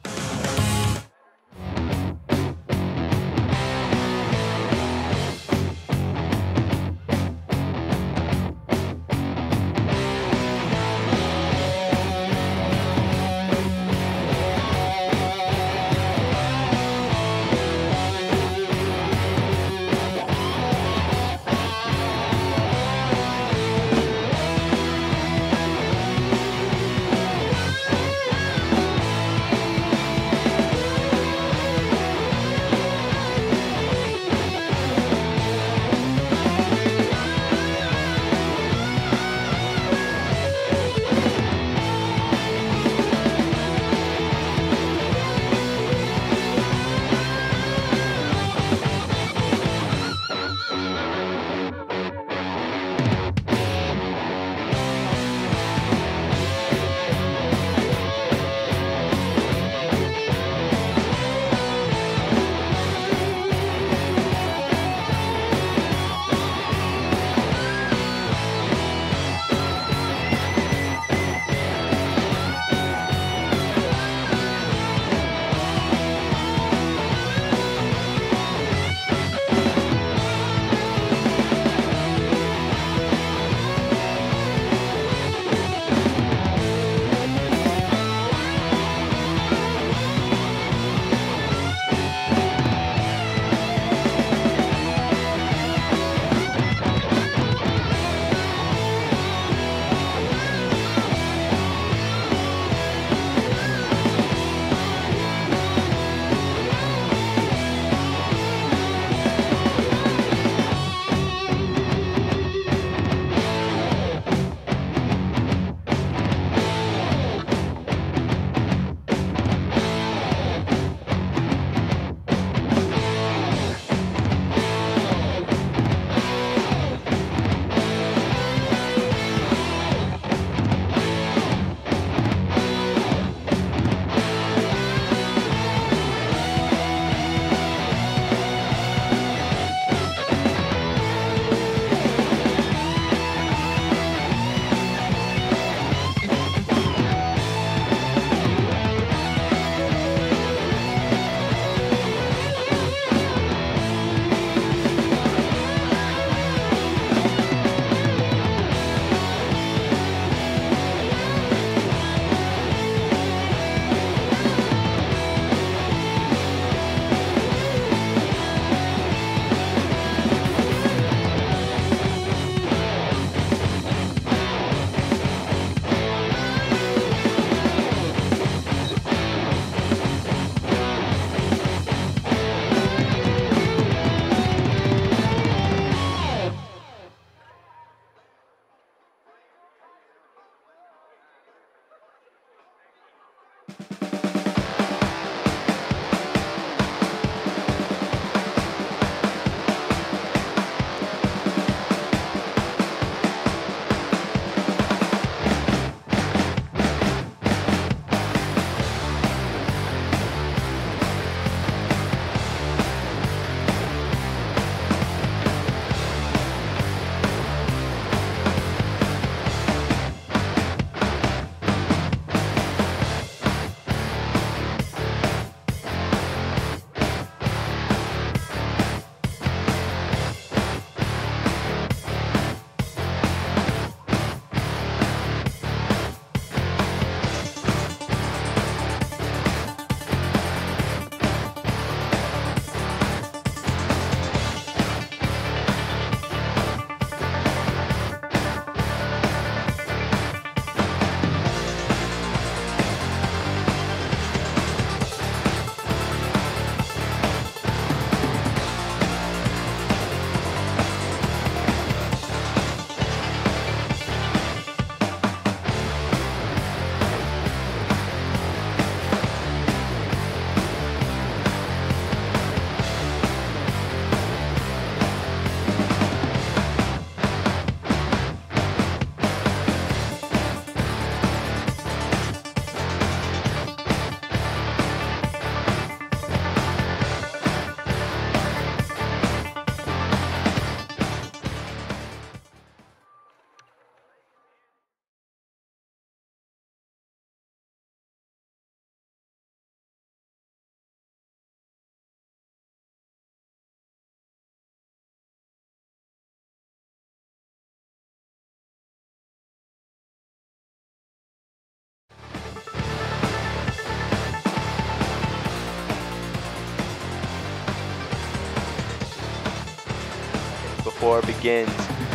before it begins.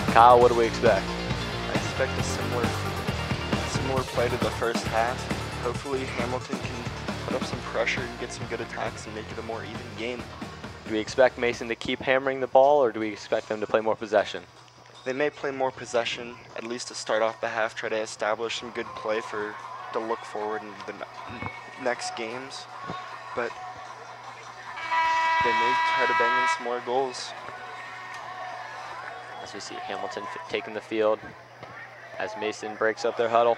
Kyle, what do we expect? I expect a similar play to the first half. Hopefully Hamilton can put up some pressure and get some good attacks and make it a more even game. Do we expect Mason to keep hammering the ball, or do we expect them to play more possession? They may play more possession, at least to start off the half, try to establish some good play to look forward in the next games. But they may try to bang in some more goals. As we see Hamilton taking the field as Mason breaks up their huddle.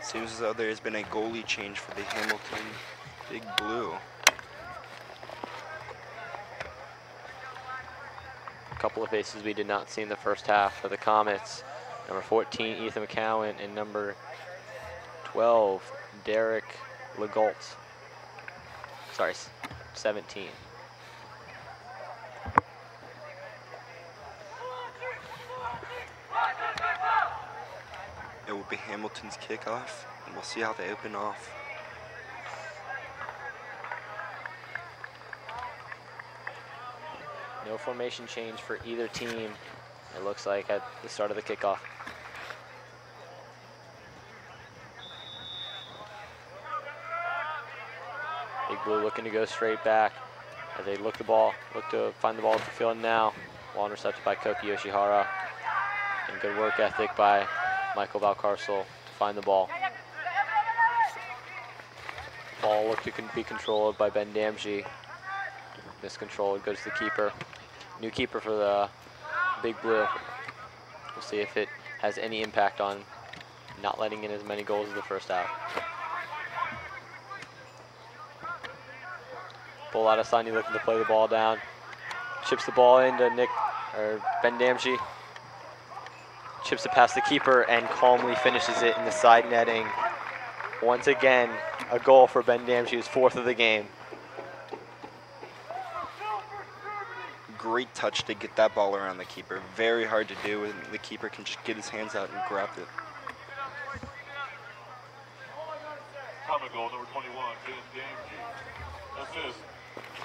Seems as though there has been a goalie change for the Hamilton Big Blue. A couple of faces we did not see in the first half for the Comets. Number 14, Ethan McCowan, and number 12, Derek Legault. Sorry, 17. It will be Hamilton's kickoff, and we'll see how they open off. No formation change for either team, it looks like, at the start of the kickoff. Big Blue looking to go straight back as they look to find the ball at the field now. Ball intercepted by Koki Yoshihara. And good work ethic by Michael Valcarcel to find the ball. Ball looked to be controlled by Ben Damji. Miscontrolled, goes to the keeper. New keeper for the Big Blue. We'll see if it has any impact on not letting in as many goals as the first half. Bull Adesanya looking to play the ball down. Chips the ball into Ben Damji. Chips it past the keeper and calmly finishes it in the side netting. Once again, a goal for Ben Damji, his 4th of the game. Great touch to get that ball around the keeper. Very hard to do, and the keeper can just get his hands out and grab it. Common goal number 21, Ben Damji. Assist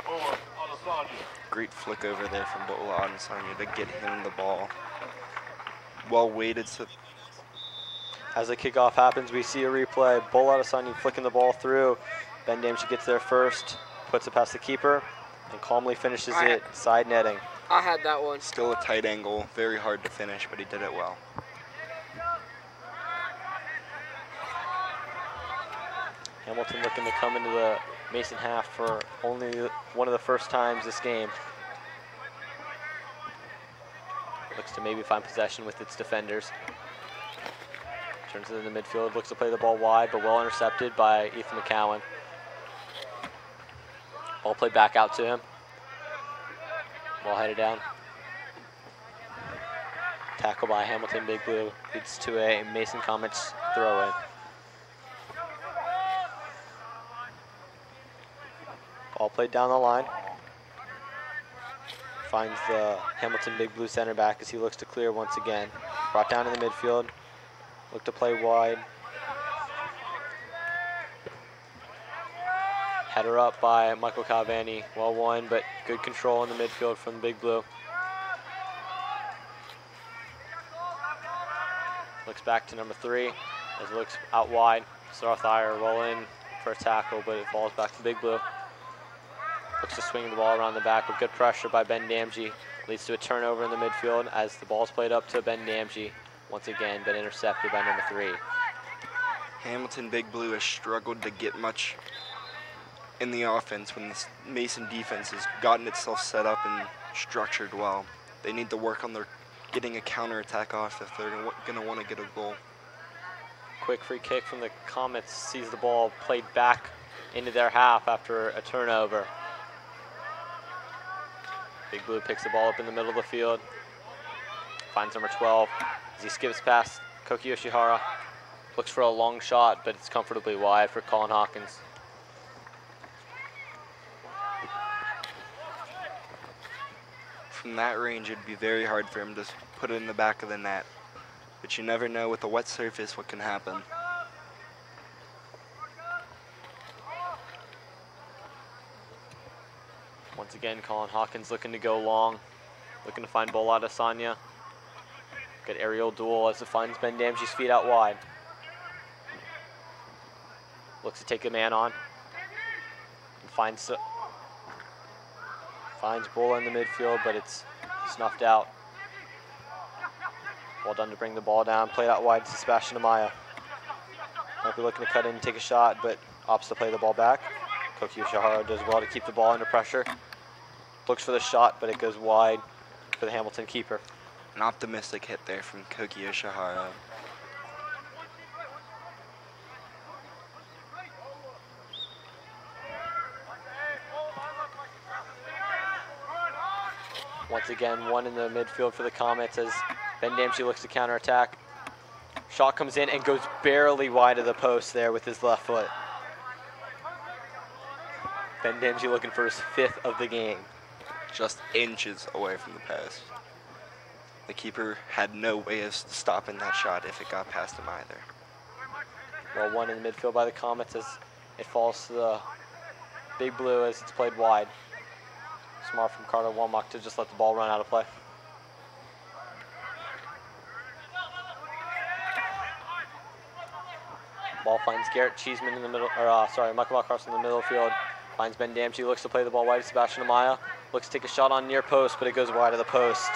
for Adesanya. Great flick over there from Bola Adesanya to get him the ball. Well weighted. As the kickoff happens, we see a replay. Bola Adesanya flicking the ball through. Ben Damji gets there first, puts it past the keeper, and calmly finishes it, side netting. I had that one. Still a tight angle, very hard to finish, but he did it well. Hamilton looking to come into the Mason half for only one of the first times this game. Looks to maybe find possession with its defenders. Turns it in the midfield, looks to play the ball wide, but well intercepted by Ethan McCowan. Ball played back out to him. Ball headed down. Tackle by Hamilton Big Blue leads to a Mason Comets throw-in. Ball played down the line. Finds the Hamilton Big Blue center back as he looks to clear once again. Brought down in the midfield. Look to play wide. Header up by Michael Calvani. Well won, but good control in the midfield from the Big Blue. Looks back to number 3 as it looks out wide. Sarthire roll in for a tackle, but it falls back to Big Blue. Looks to swing the ball around the back with good pressure by Ben Damji. Leads to a turnover in the midfield as the ball's played up to Ben Damji. Once again, been intercepted by number 3. Hamilton Big Blue has struggled to get much in the offense when the Mason defense has gotten itself set up and structured well. They need to work on their getting a counterattack off if they're going to want to get a goal. Quick free kick from the Comets, sees the ball played back into their half after a turnover. Big Blue picks the ball up in the middle of the field. Finds number 12 as he skips past Koki Yoshihara. Looks for a long shot, but it's comfortably wide for Colin Hawkins. From that range, it'd be very hard for him to put it in the back of the net. But you never know with a wet surface what can happen. Once again, Colin Hawkins looking to go long. Looking to find Bola Adesanya. Good aerial duel as it finds Ben Damji's feet out wide. Looks to take a man on. And finds Bola in the midfield, but it's snuffed out. Well done to bring the ball down. Played out wide to Sebastian Amaya. Might be looking to cut in and take a shot, but opts to play the ball back. Koki Yoshihara does well to keep the ball under pressure. Looks for the shot, but it goes wide for the Hamilton keeper. An optimistic hit there from Koki Yoshihara. Once again, one in the midfield for the Comets as Ben Damji looks to counterattack. Shot comes in and goes barely wide of the post there with his left foot. Ben Damji looking for his 5th of the game. Just inches away from the post. The keeper had no way of stopping that shot if it got past him either. Well, one in the midfield by the Comets as it falls to the Big Blue as it's played wide. Smart from Carter Womack to just let the ball run out of play. Ball finds Garrett Cheeseman in the middle, or Michael Valcarson in the middle of the field. Finds Ben Damji, looks to play the ball wide to Sebastian Amaya. Looks to take a shot on near post, but it goes wide of the post.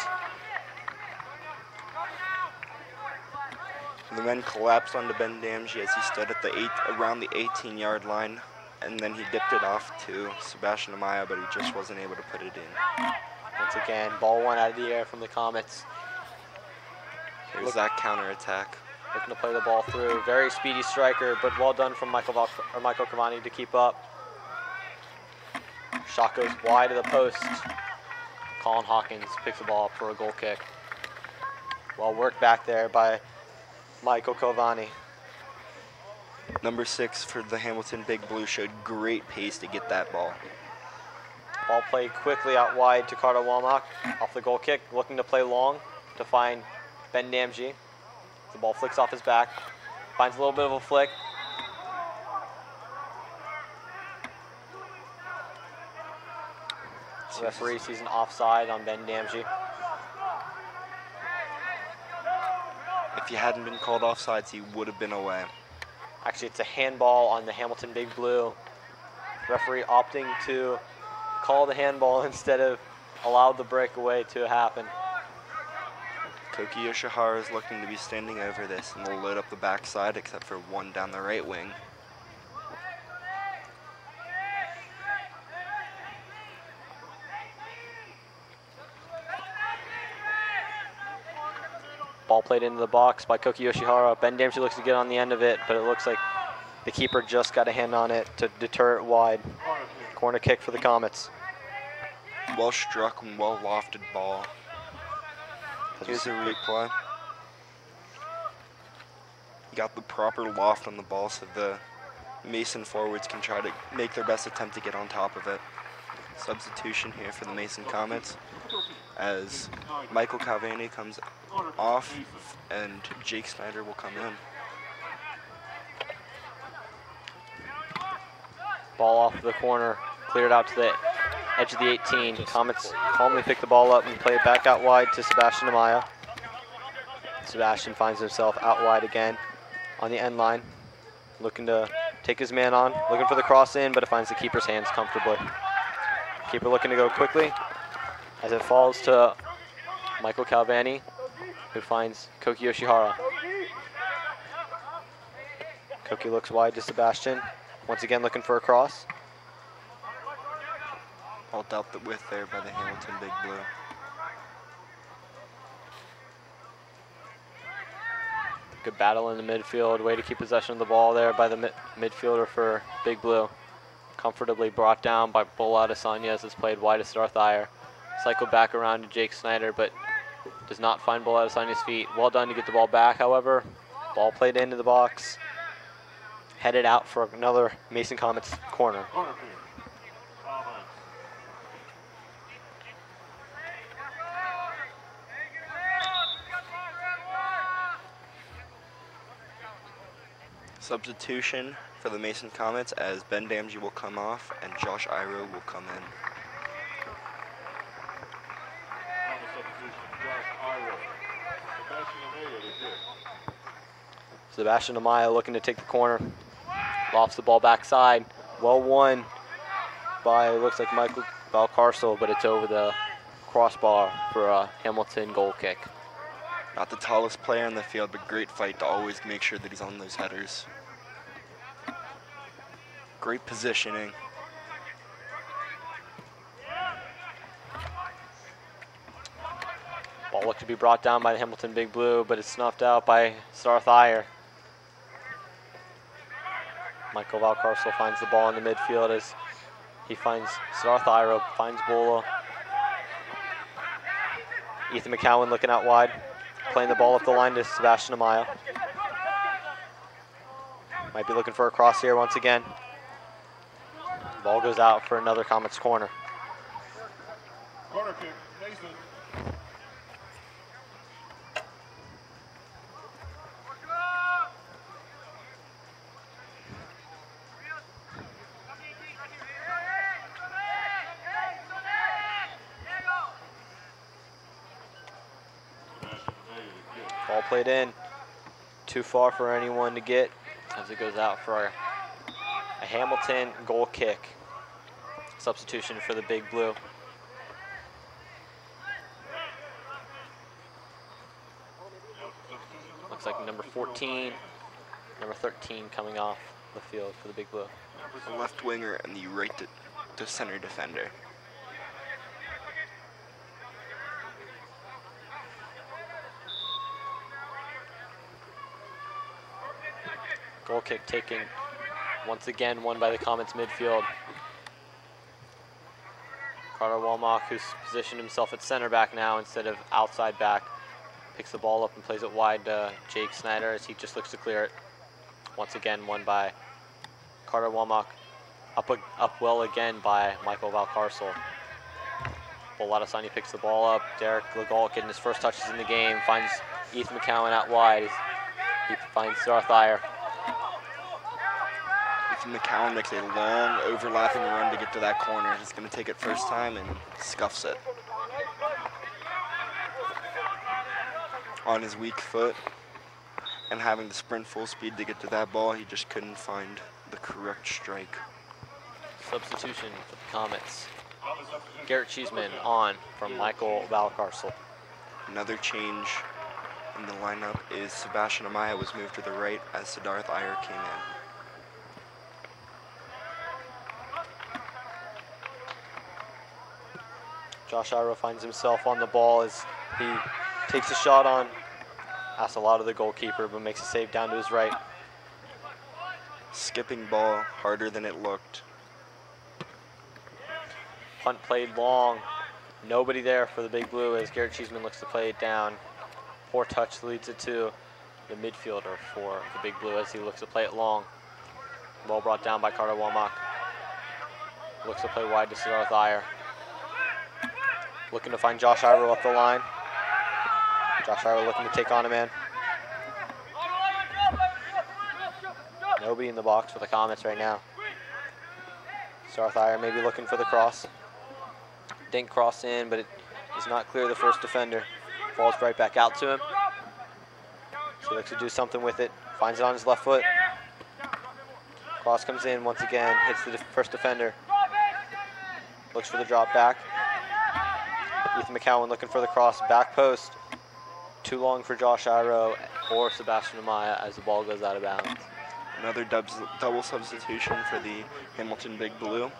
The men collapsed onto Ben Damji as he stood at around the 18-yard line, and then he dipped it off to Sebastian Amaya, but he just wasn't able to put it in. Once again, ball one out of the air from the Comets. Here's that counterattack. Looking to play the ball through. Very speedy striker, but well done from Michael Cavani to keep up. Shot goes wide of the post. Colin Hawkins picks the ball up for a goal kick. Well worked back there by Michael Cavani. Number 6 for the Hamilton Big Blue showed great pace to get that ball. Ball played quickly out wide to Carter Womack off the goal kick, looking to play long to find Ben Damji. The ball flicks off his back, finds a little bit of a flick. The referee sees an offside on Ben Damji. If he hadn't been called offsides, he would have been away. Actually, it's a handball on the Hamilton Big Blue. Referee opting to call the handball instead of allow the breakaway to happen. Koki Yoshihara is looking to be standing over this, and will load up the backside except for one down the right wing. Ball played into the box by Koki Yoshihara. Ben Damji looks to get on the end of it, but it looks like the keeper just got a hand on it to deter it wide. Corner kick for the Comets. Well struck and well lofted ball. Here's a replay. He got the proper loft on the ball so the Mason forwards can try to make their best attempt to get on top of it. Substitution here for the Mason Comets as Michael Cavani comes off and Jake Snyder will come in. Ball off the corner, cleared out to the edge of the 18. Comets calmly pick the ball up and play it back out wide to Sebastian Amaya. Sebastian finds himself out wide again on the end line, looking to take his man on, looking for the cross in, but it finds the keeper's hands comfortably. Keeper looking to go quickly as it falls to Michael Cavani, who finds Koki Yoshihara. Koki looks wide to Sebastian, once again looking for a cross. All dealt with there by the Hamilton Big Blue. Good battle in the midfield, way to keep possession of the ball there by the midfielder for Big Blue. Comfortably brought down by Bola Adesanya as it's played wide to Darth Iyer. Cycled back around to Jake Snyder, but does not find Bola Adesanya's feet. Well done to get the ball back, however. Ball played into the box. Headed out for another Mason Comets corner. Substitution for the Mason Comets as Ben Damji will come off and Josh Iro will come in. Sebastian Amaya looking to take the corner. Lofts the ball backside. Well won by, looks like Michael Valcarcel, but it's over the crossbar for a Hamilton goal kick. Not the tallest player on the field, but great fight to always make sure that he's on those headers. Great positioning. Ball looked to be brought down by the Hamilton Big Blue, but it's snuffed out by Starth Iyer. Michael Valcarcel finds the ball in the midfield as he finds Starth Iyer, finds Bolo. Ethan McCowan looking out wide, playing the ball up the line to Sebastian Amaya. Might be looking for a cross here once again. Ball goes out for another Comets corner. Corner kick, Mason. Ball played in, too far for anyone to get as it goes out for a Hamilton goal kick. Substitution for the Big Blue. Looks like number 14, number 13 coming off the field for the Big Blue. The left winger and the right to center defender. Goal kick taken, once again won by the Comets midfield. Carter Walmock, who's positioned himself at center back now instead of outside back, picks the ball up and plays it wide to Jake Snyder as he just looks to clear it. Once again won by Carter Walmock. Up well again by Michael Valcarcel. Boladasani picks the ball up. Derek Legault getting his first touches in the game, finds Ethan McCowan out wide. He finds Starth Iyer. Ethan McCowan makes a long overlapping run to get to that corner. He's going to take it first time and scuffs it. On his weak foot and having to sprint full speed to get to that ball, he just couldn't find the correct strike. Substitution for the Comets. Garrett Cheeseman on from Michael Valcarcel. Another change in the lineup is Sebastian Amaya was moved to the right as Siddharth Iyer came in. Josh Iro finds himself on the ball as he takes a shot on Asalado, the goalkeeper, but makes a save down to his right. Skipping ball harder than it looked. Punt played long. Nobody there for the Big Blue as Garrett Cheeseman looks to play it down. Poor touch leads it to the midfielder for the Big Blue as he looks to play it long. Ball brought down by Carter Walmock. Looks to play wide to Siddharth Iyer. Looking to find Josh Iro up the line. Josh Iro looking to take on a man. Nobody in the box for the Comets right now. Siddharth Iyer maybe looking for the cross. Didn't cross in, but it does not clear the first defender. Falls right back out to him. So he looks to do something with it. Finds it on his left foot. Cross comes in once again, hits the first defender. Looks for the drop back. Ethan McCowan looking for the cross, back post. Too long for Josh Iro or Sebastian Amaya as the ball goes out of bounds. Another double substitution for the Hamilton Big Blue.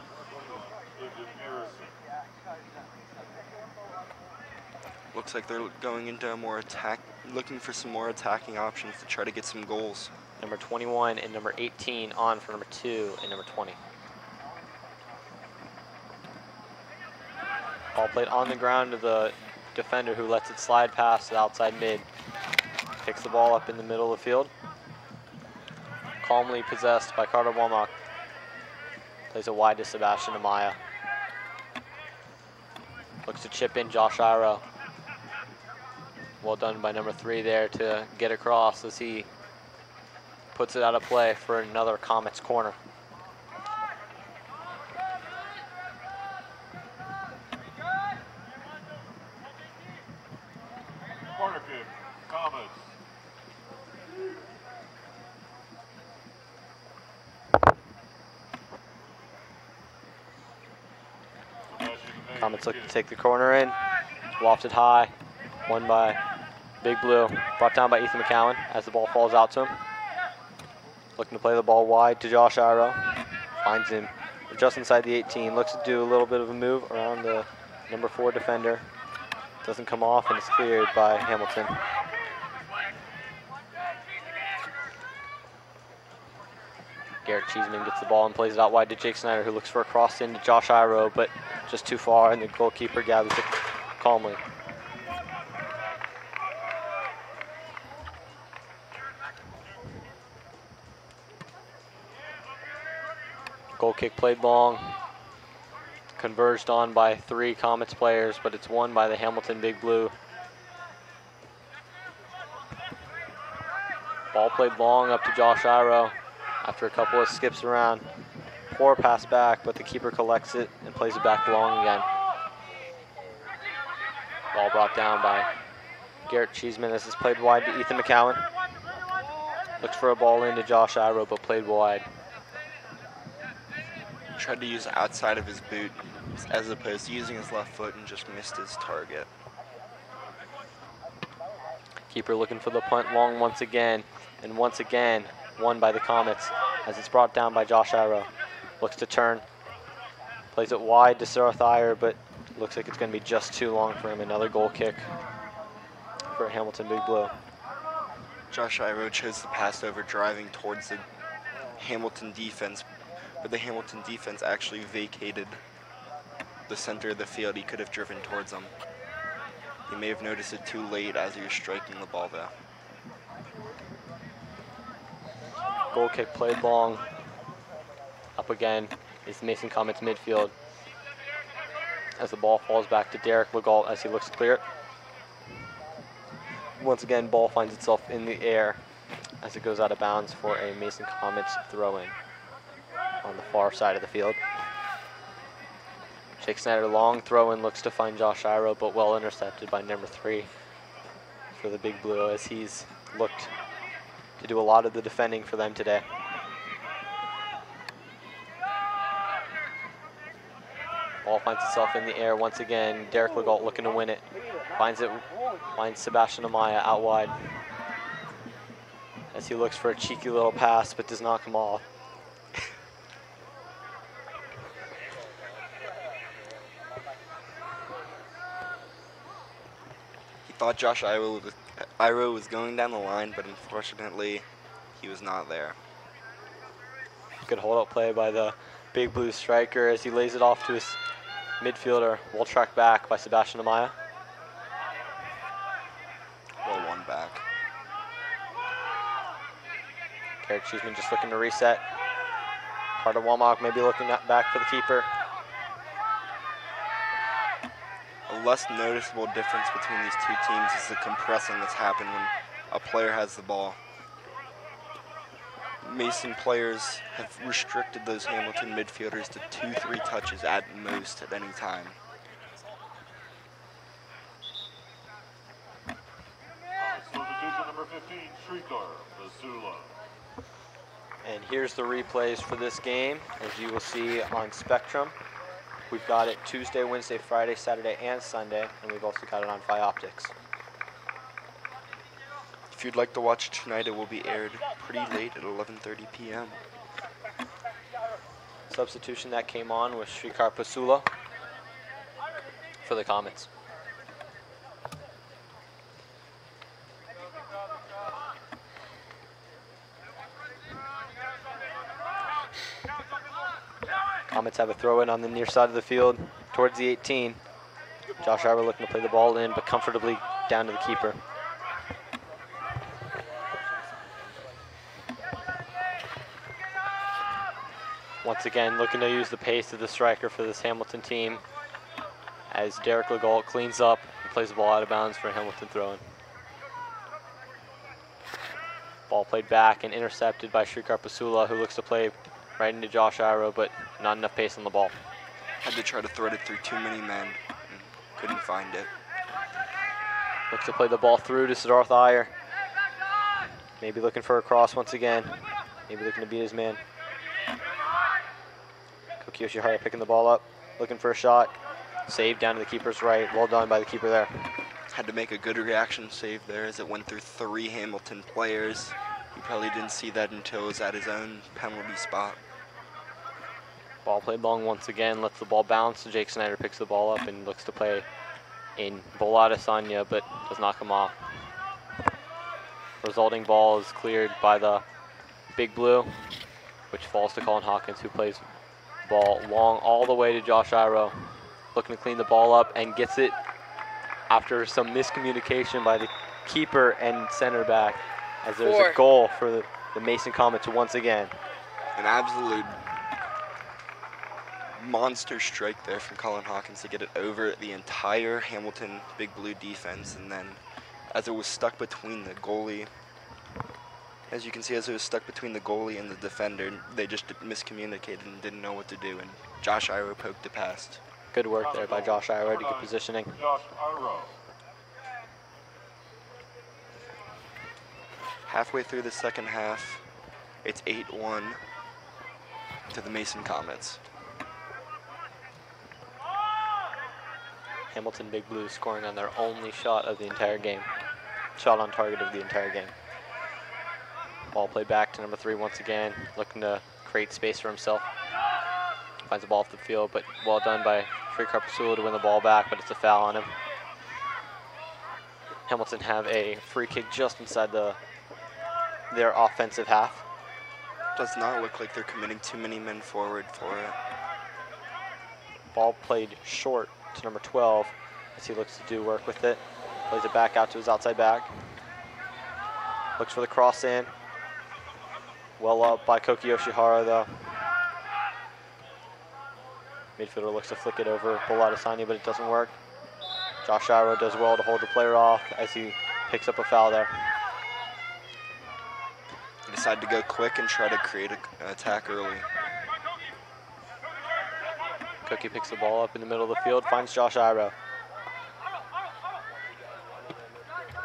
Looks like they're going into a more looking for some more attacking options to try to get some goals. Number 21 and number 18 on for number 2 and number 20. Ball played on the ground to the defender who lets it slide past the outside mid. Picks the ball up in the middle of the field. Calmly possessed by Carter Walmock. Plays it wide to Sebastian Amaya. Looks to chip in Josh Iro. Well done by number 3 there to get across as he puts it out of play for another Comets corner. Comets looking to take the corner in. It's wafted high. Won by Big Blue. Brought down by Ethan McCowan as the ball falls out to him. Looking to play the ball wide to Josh Iro. Finds him just inside the 18. Looks to do a little bit of a move around the number 4 defender. Doesn't come off and it's cleared by Hamilton. Garrett Cheeseman gets the ball and plays it out wide to Jake Snyder, who looks for a cross into Josh Iro, but just too far, and the goalkeeper gathers it calmly. Goal kick played long, converged on by 3 Comets players, but it's won by the Hamilton Big Blue. Ball played long up to Josh Iro after a couple of skips around. Poor pass back, but the keeper collects it and plays it back long again. Ball brought down by Garrett Cheeseman as it's played wide to Ethan McCowan. Looks for a ball into Josh Iro, but played wide. Tried to use outside of his boot as opposed to using his left foot and just missed his target. Keeper looking for the punt long once again, and once again won by the Comets as it's brought down by Josh Iro. Looks to turn, plays it wide to Sir Thayer, but looks like it's going to be just too long for him. Another goal kick for Hamilton Big Blue. Josh Iro chose the pass over driving towards the Hamilton defense, but the Hamilton defense actually vacated the center of the field. He could have driven towards them. He may have noticed it too late as he was striking the ball though. Goal kick played long. Up again is Mason Comets midfield as the ball falls back to Derek Legault as he looks to clear it. Once again, ball finds itself in the air as it goes out of bounds for a Mason Comets throw-in on the far side of the field. Jake Snyder, long throw-in, looks to find Josh Iro, but well intercepted by number 3 for the Big Blue as he's looked to do a lot of the defending for them today. Ball finds itself in the air once again. Derek Legault looking to win it. Finds Sebastian Amaya out wide as he looks for a cheeky little pass, but does not come off. He thought Josh Iro was going down the line, but unfortunately, he was not there. Good hold-up play by the Big Blue striker as he lays it off to his midfielder. Well tracked back by Sebastian Amaya. Well won back. Garrett Cheeseman just looking to reset. Carter Womack maybe looking back for the keeper. A less noticeable difference between these two teams is the compressing that's happened when a player has the ball. Mason players have restricted those Hamilton midfielders to 2-3 touches at most at any time. Substitution number 15, Shrikar Basula. And here's the replays for this game, as you will see on Spectrum. We've got it Tuesday, Wednesday, Friday, Saturday, and Sunday, and we've also got it on PhiOptics. If you'd like to watch it tonight, it will be aired pretty late at 11:30 p.m. Substitution that came on was Shrikar Pasula for the Comets. Comets have a throw-in on the near side of the field towards the 18. Josh Iro looking to play the ball in, but comfortably down to the keeper. Once again, looking to use the pace of the striker for this Hamilton team as Derek Legault cleans up and plays the ball out of bounds for a Hamilton throw-in. Ball played back and intercepted by Shrikar Pasula, who looks to play right into Josh Iro, but not enough pace on the ball. Had to try to thread it through too many men and couldn't find it. Looks to play the ball through to Siddharth Iyer. Maybe looking for a cross once again. Maybe looking to beat his man. Koki Yoshihara picking the ball up, looking for a shot. Save down to the keeper's right. Well done by the keeper there. Had to make a good reaction save there as it went through 3 Hamilton players. He probably didn't see that until it was at his own penalty spot. Ball played long once again, lets the ball bounce. Jake Snyder picks the ball up and looks to play in Bola Adesanya, but does not come off. Resulting ball is cleared by the Big Blue, which falls to Colin Hawkins, who plays ball long all the way to Josh Iro, looking to clean the ball up and gets it after some miscommunication by the keeper and center back, as there's a goal for the Mason Comets once again. An absolute monster strike there from Colin Hawkins to get it over the entire Hamilton Big Blue defense, and then as it was stuck between the goalie, as you can see, as it was stuck between the goalie and the defender, they just miscommunicated and didn't know what to do, and Josh Iro poked it past. Good work there by Josh Iro to get positioning. Josh Iro. Halfway through the second half, it's 8-1 to the Mason Comets. Hamilton Big Blue scoring on their only shot of the entire game. Shot on target of the entire game. Ball played back to number 3 once again, looking to create space for himself. Finds the ball off the field, but well done by Shrikar Pasula to win the ball back, but it's a foul on him. Hamilton have a free kick just inside their offensive half. Does not look like they're committing too many men forward for it. Ball played short to number 12 as he looks to do work with it. Plays it back out to his outside back. Looks for the cross in. Well up by Koki Yoshihara though. Midfielder looks to flick it over Bola Adesanya, but it doesn't work. Josh Iro does well to hold the player off as he picks up a foul there. They decide to go quick and try to create an attack early. Koki picks the ball up in the middle of the field, finds Josh Iro.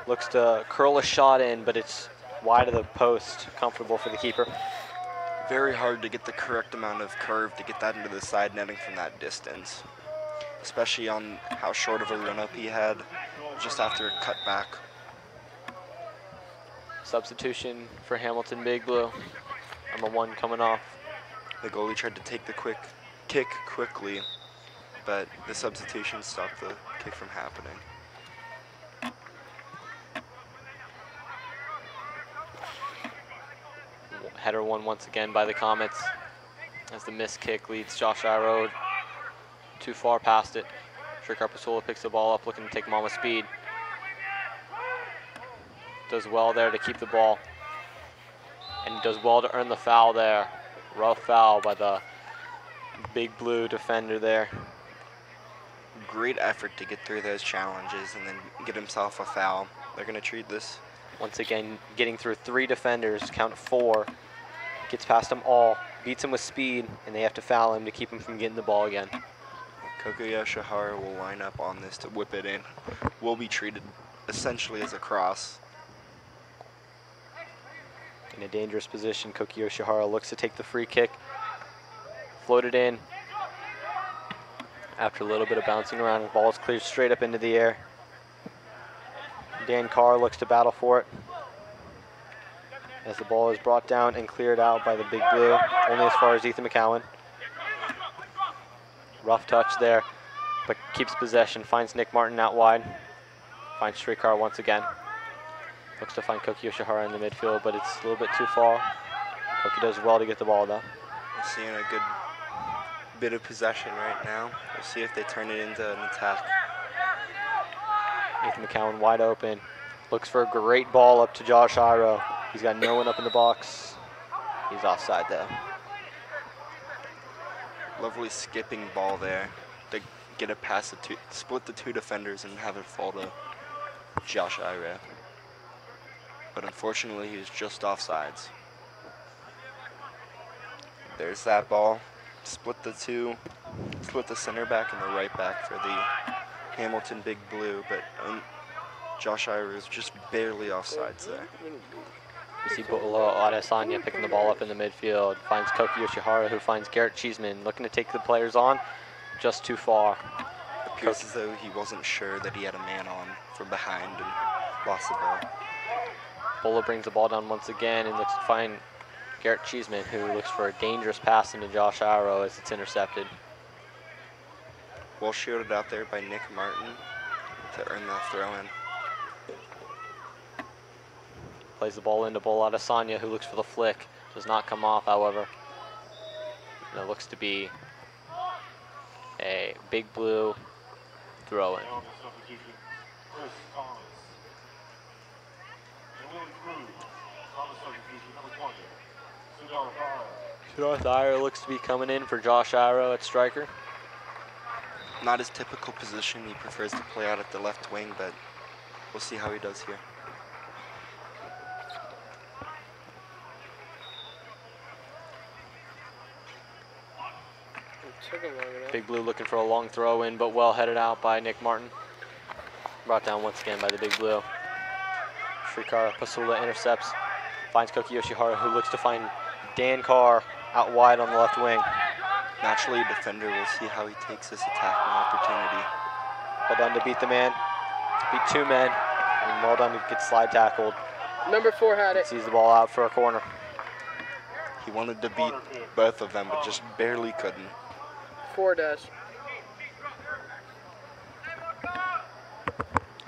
Looks to curl a shot in, but it's wide of the post, comfortable for the keeper. Very hard to get the correct amount of curve to get that into the side netting from that distance, especially on how short of a run-up he had just after a cut back. Substitution for Hamilton Big Blue. Number 1 coming off. The goalie tried to take the quick kick quickly, but the substitution stopped the kick from happening. Header won once again by the Comets as the missed kick leads Josh Iro too far past it. Shrikar Pasula picks the ball up, looking to take him on with speed. Does well there to keep the ball, and does well to earn the foul there. Rough foul by the Big Blue defender there. Great effort to get through those challenges and then get himself a foul. They're going to treat this. Once again, getting through 3 defenders, count 4. Gets past them all, beats him with speed, and they have to foul him to keep him from getting the ball again. Koki Yoshihara will line up on this to whip it in. Will be treated essentially as a cross. In a dangerous position, Koki Yoshihara looks to take the free kick. Floated in. After a little bit of bouncing around, the ball is cleared straight up into the air. Dan Carr looks to battle for it, as the ball is brought down and cleared out by the Big Blue, only as far as Ethan McCowan. Rough touch there, but keeps possession, finds Nick Martin out wide, finds Shrikar once again. Looks to find Koki Yoshihara in the midfield, but it's a little bit too far. Koki does well to get the ball though. We're seeing a good bit of possession right now. We'll see if they turn it into an attack. Ethan McCowan wide open, looks for a great ball up to Josh Iro. He's got no one up in the box. He's offside though. Lovely skipping ball there to get it past the 2, split the 2 defenders and have it fall to Josh Iro. But unfortunately, he was just offsides. There's that ball. Split the 2, split the center back and the right back for the Hamilton Big Blue, but Josh Iro is just barely offsides there. You see Bola Adesanya picking the ball up in the midfield, finds Koki Yoshihara, who finds Garrett Cheeseman, looking to take the players on, just too far. Appears as though he wasn't sure that he had a man on from behind and lost the ball. Bulla brings the ball down once again and looks to find Garrett Cheeseman, who looks for a dangerous pass into Josh Arrow as it's intercepted. Well shielded out there by Nick Martin to earn that throw in. Plays the ball into Bulla Adesanya, who looks for the flick. Does not come off, however. And it looks to be a Big Blue throw in. North Ira looks to be coming in for Josh Arrow at striker. Not his typical position. He prefers to play out at the left wing, but we'll see how he does here. Big Blue looking for a long throw in, but well headed out by Nick Martin. Brought down once again by the Big Blue. Shrikara Pasula intercepts, finds Koki Yoshihara, who looks to find Dan Carr out wide on the left wing. Naturally a defender, we'll see how he takes this attacking opportunity. Well done to beat the man, beat two men, and well done to get slide tackled. Number 4 had it. Sees the ball out for a corner. He wanted to beat both of them, but just barely couldn't. 4 does.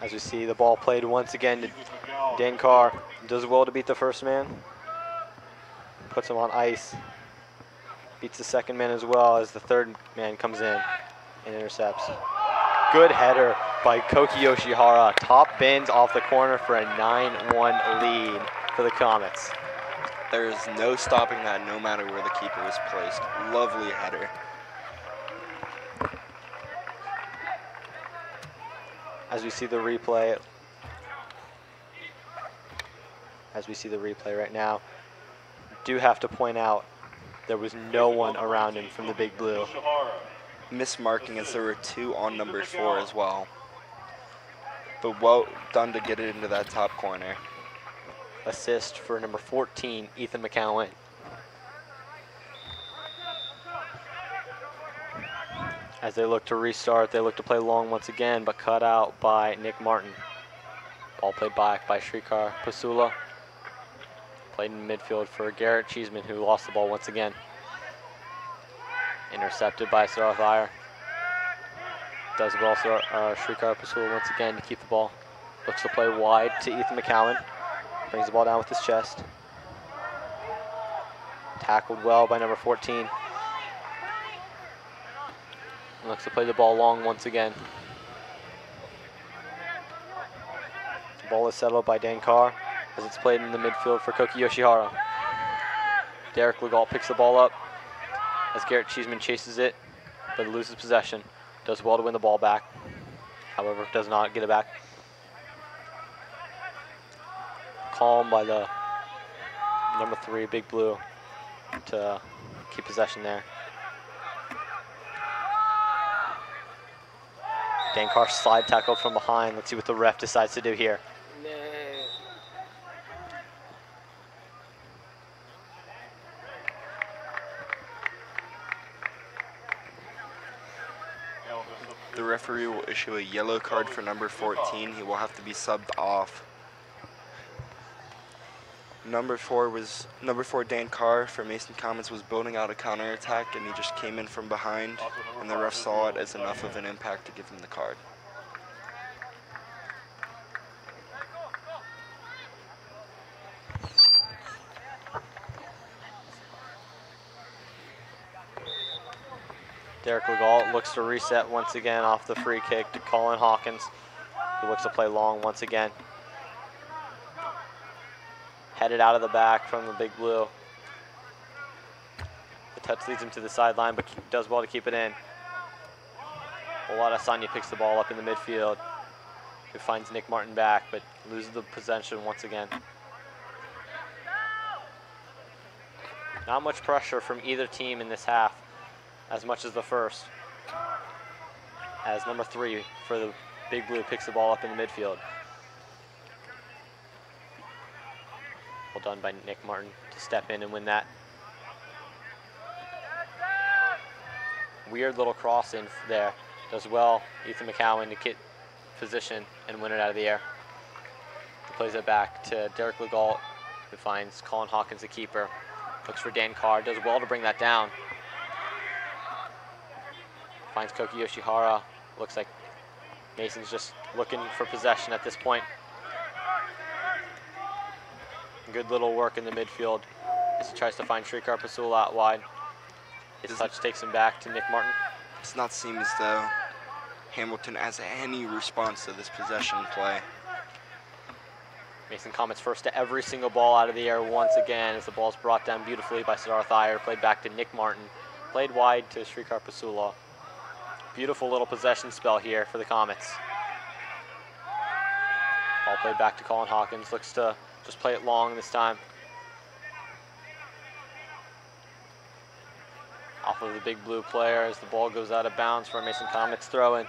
As we see the ball played once again to Dan Carr. Does well to beat the first man. Puts him on ice. Beats the second man as well as the third man comes in and intercepts. Good header by Koki Yoshihara. Top bins off the corner for a 9-1 lead for the Comets. There's no stopping that no matter where the keeper is placed. Lovely header. As we see the replay right now, do have to point out there was no one around him from the Big Blue. Mismarking as there were 2 on number 4 as well. But well done to get it into that top corner. Assist for number 14, Ethan McCowan. As they look to restart, they look to play long once again, but cut out by Nick Martin. Ball played back by Shrikar Pasula. Played in midfield for Garrett Cheeseman, who lost the ball once again. Intercepted by Sarath Iyer. Does well, Shrikar Pasula once again to keep the ball. Looks to play wide to Ethan McCowan. Brings the ball down with his chest. Tackled well by number 14. Looks to play the ball long once again. The ball is settled by Dan Carr as it's played in the midfield for Koki Yoshihara. Derek Legault picks the ball up as Garrett Cheeseman chases it, but loses possession. Does well to win the ball back. However, does not get it back. Calm by the number 3, Big Blue, to keep possession there. Dan Carr slide tackled from behind. Let's see what the ref decides to do here. The referee will issue a yellow card for number 14. He will have to be subbed off. Number 4 Dan Carr for Mason Comets was building out a counterattack, and he just came in from behind, and the ref saw it as enough of an impact to give him the card. Derek Legault looks to reset once again off the free kick to Colin Hawkins, who looks to play long once again. Headed out of the back from the Big Blue. The touch leads him to the sideline, but does well to keep it in. Olada Sanya picks the ball up in the midfield. Who finds Nick Martin back, but loses the possession once again. Not much pressure from either team in this half, as much as the first. As number 3 for the Big Blue picks the ball up in the midfield. Well done by Nick Martin to step in and win that. Weird little cross in there. Does well, Ethan McCowan to get position and win it out of the air. He plays it back to Derek Legault, who finds Colin Hawkins, the keeper. Looks for Dan Carr, does well to bring that down. Finds Koki Yoshihara. Looks like Mason's just looking for possession at this point. Good little work in the midfield as he tries to find Shrikar Pasula out wide. His touch takes him back to Nick Martin. Does not seem as though Hamilton has any response to this possession play. Mason Comet's first to every single ball out of the air once again as the ball's brought down beautifully by Siddharth Iyer, played back to Nick Martin, played wide to Shrikar Pasula. Beautiful little possession spell here for the Comets. Ball played back to Colin Hawkins, looks to just play it long this time. Off of the big blue player as the ball goes out of bounds for a Mason Comets throw in.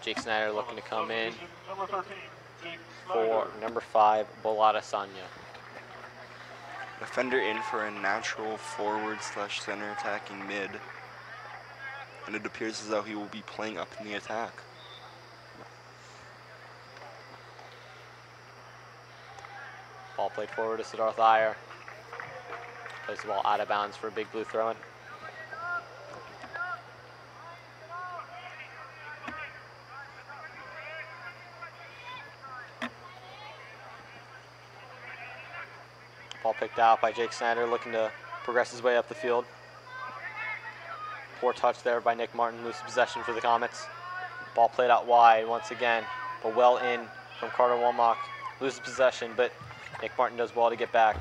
Jake Snyder looking to come in for number 5, Bolada Sanya. Defender in for a natural forward / center attacking mid. And it appears as though he will be playing up in the attack. Ball played forward to Siddharth Iyer. Plays the ball out of bounds for a big blue throw-in. Ball picked out by Jake Snyder, looking to progress his way up the field. Poor touch there by Nick Martin, loses possession for the Comets. Ball played out wide once again, but well in from Carter Womack. Loses possession, but Nick Martin does well to get back.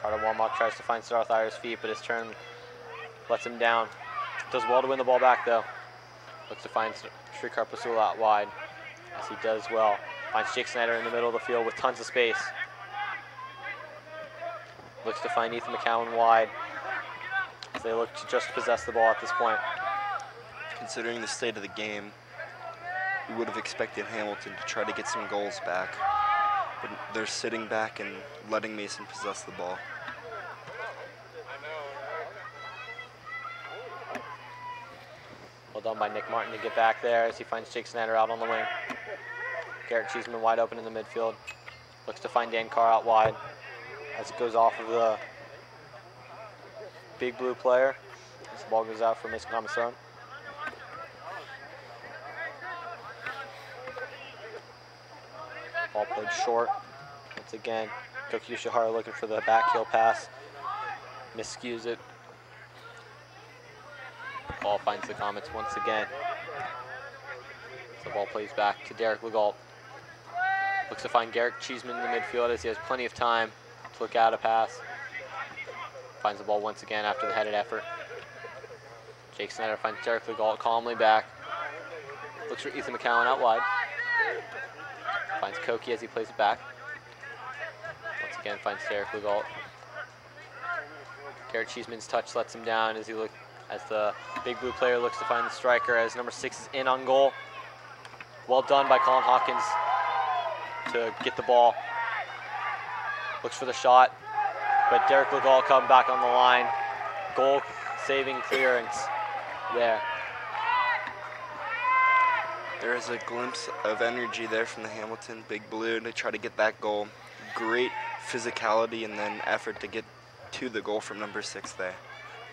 Carter Womack tries to find Siddharth Iyer's feet, but his turn lets him down. Does well to win the ball back though. Looks to find Shrikar Pasula out wide, as he does well. Finds Jake Snyder in the middle of the field with tons of space. Looks to find Ethan McCowan wide, as they look to just possess the ball at this point. Considering the state of the game, we would have expected Hamilton to try to get some goals back, but they're sitting back and letting Mason possess the ball. Well done by Nick Martin to get back there as he finds Jake Snyder out on the wing. Garrett Cheeseman wide open in the midfield. Looks to find Dan Carr out wide as it goes off of the big blue player. As the ball goes out for Mason Comets throw. Ball played short. Once again, Koki Yoshihara looking for the back heel pass. Miscues it. Ball finds the Comets once again. So the ball plays back to Derek Legault. Looks to find Garrett Cheeseman in the midfield as he has plenty of time to look out a pass. Finds the ball once again after the headed effort. Jake Snyder finds Derek Legault calmly back. Looks for Ethan McCowan out wide. Finds Koki as he plays it back. Once again finds Derek Legault. Garrett Cheeseman's touch lets him down as the big blue player looks to find the striker as number 6 is in on goal. Well done by Colin Hawkins to get the ball. Looks for the shot, but Derek Legault come back on the line. Goal saving clearance there. There is a glimpse of energy there from the Hamilton Big Blue to try to get that goal. Great physicality and then effort to get to the goal from number 6 there.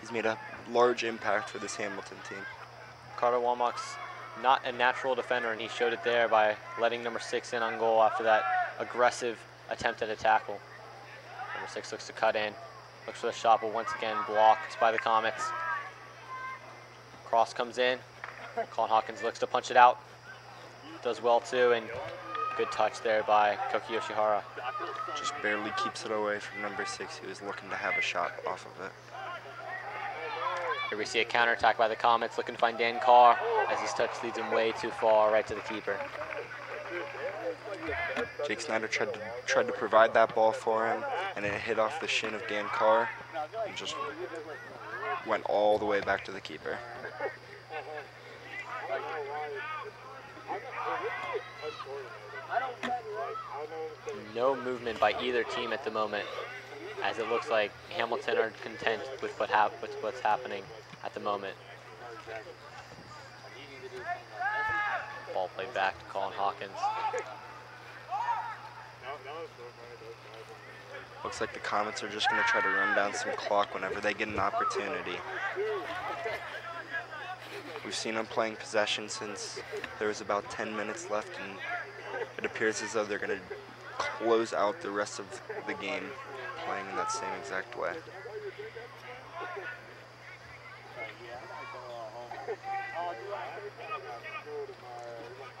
He's made a large impact for this Hamilton team. Carter Womack's not a natural defender, and he showed it there by letting number 6 in on goal after that aggressive attempt at a tackle. Number 6 looks to cut in, looks for the shot, but once again blocked by the Comets. Cross comes in. Colin Hawkins looks to punch it out. Does well too, and good touch there by Koki Yoshihara. Just barely keeps it away from number 6, who is looking to have a shot off of it. Here we see a counterattack by the Comets, looking to find Dan Carr as his touch leads him way too far right to the keeper. Jake Snyder tried to provide that ball for him, and it hit off the shin of Dan Carr and just went all the way back to the keeper. No movement by either team at the moment, as it looks like Hamilton are content with what's happening at the moment. Ball played back to Colin Hawkins. Looks like the Comets are just going to try to run down some clock whenever they get an opportunity. We've seen them playing possession since there was about 10 minutes left, and it appears as though they're going to close out the rest of the game playing in that same exact way.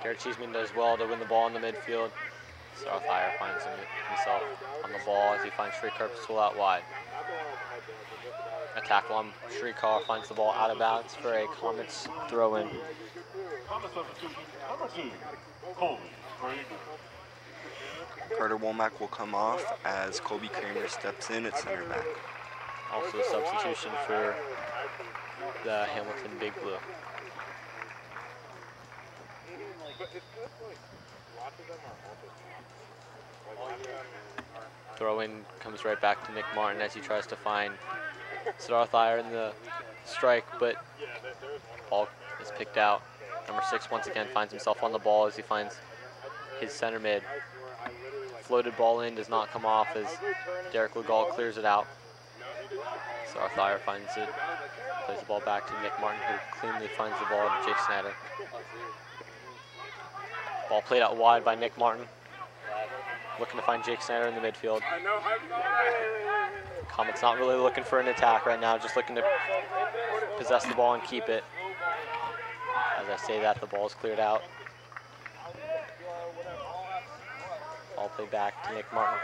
Garrett Cheeseman does well to win the ball in the midfield. Sarthier finds himself on the ball as he finds Shrikar out wide. A tackle on Shrikar finds the ball out of bounds for a Comets throw-in. Carter Womack will come off as Colby Kramer steps in at center back. Also a substitution for the Hamilton Big Blue. Throw-in comes right back to Nick Martin as he tries to find Sarthier in the strike, but ball is picked out. Number 6 once again finds himself on the ball as he finds his center mid. Floated ball in, does not come off as Derek Legault clears it out. Sarthier finds it, plays the ball back to Nick Martin, who cleanly finds the ball to Jake Snyder. Ball played out wide by Nick Martin, looking to find Jake Snyder in the midfield. Comets not really looking for an attack right now, just looking to possess the ball and keep it. As I say that, the ball is cleared out. Ball played back to Nick Martin.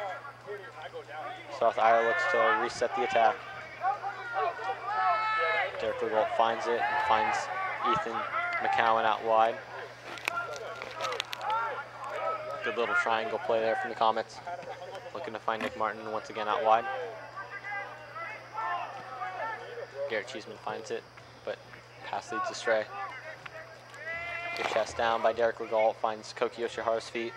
Sarthier looks to reset the attack. Derek Legault finds it and finds Ethan McCowan out wide. Good little triangle play there from the Comets. Looking to find Nick Martin once again out wide. Garrett Cheeseman finds it, but pass leads astray. Good chest down by Derek Legault, finds Koki Yoshihara's feet.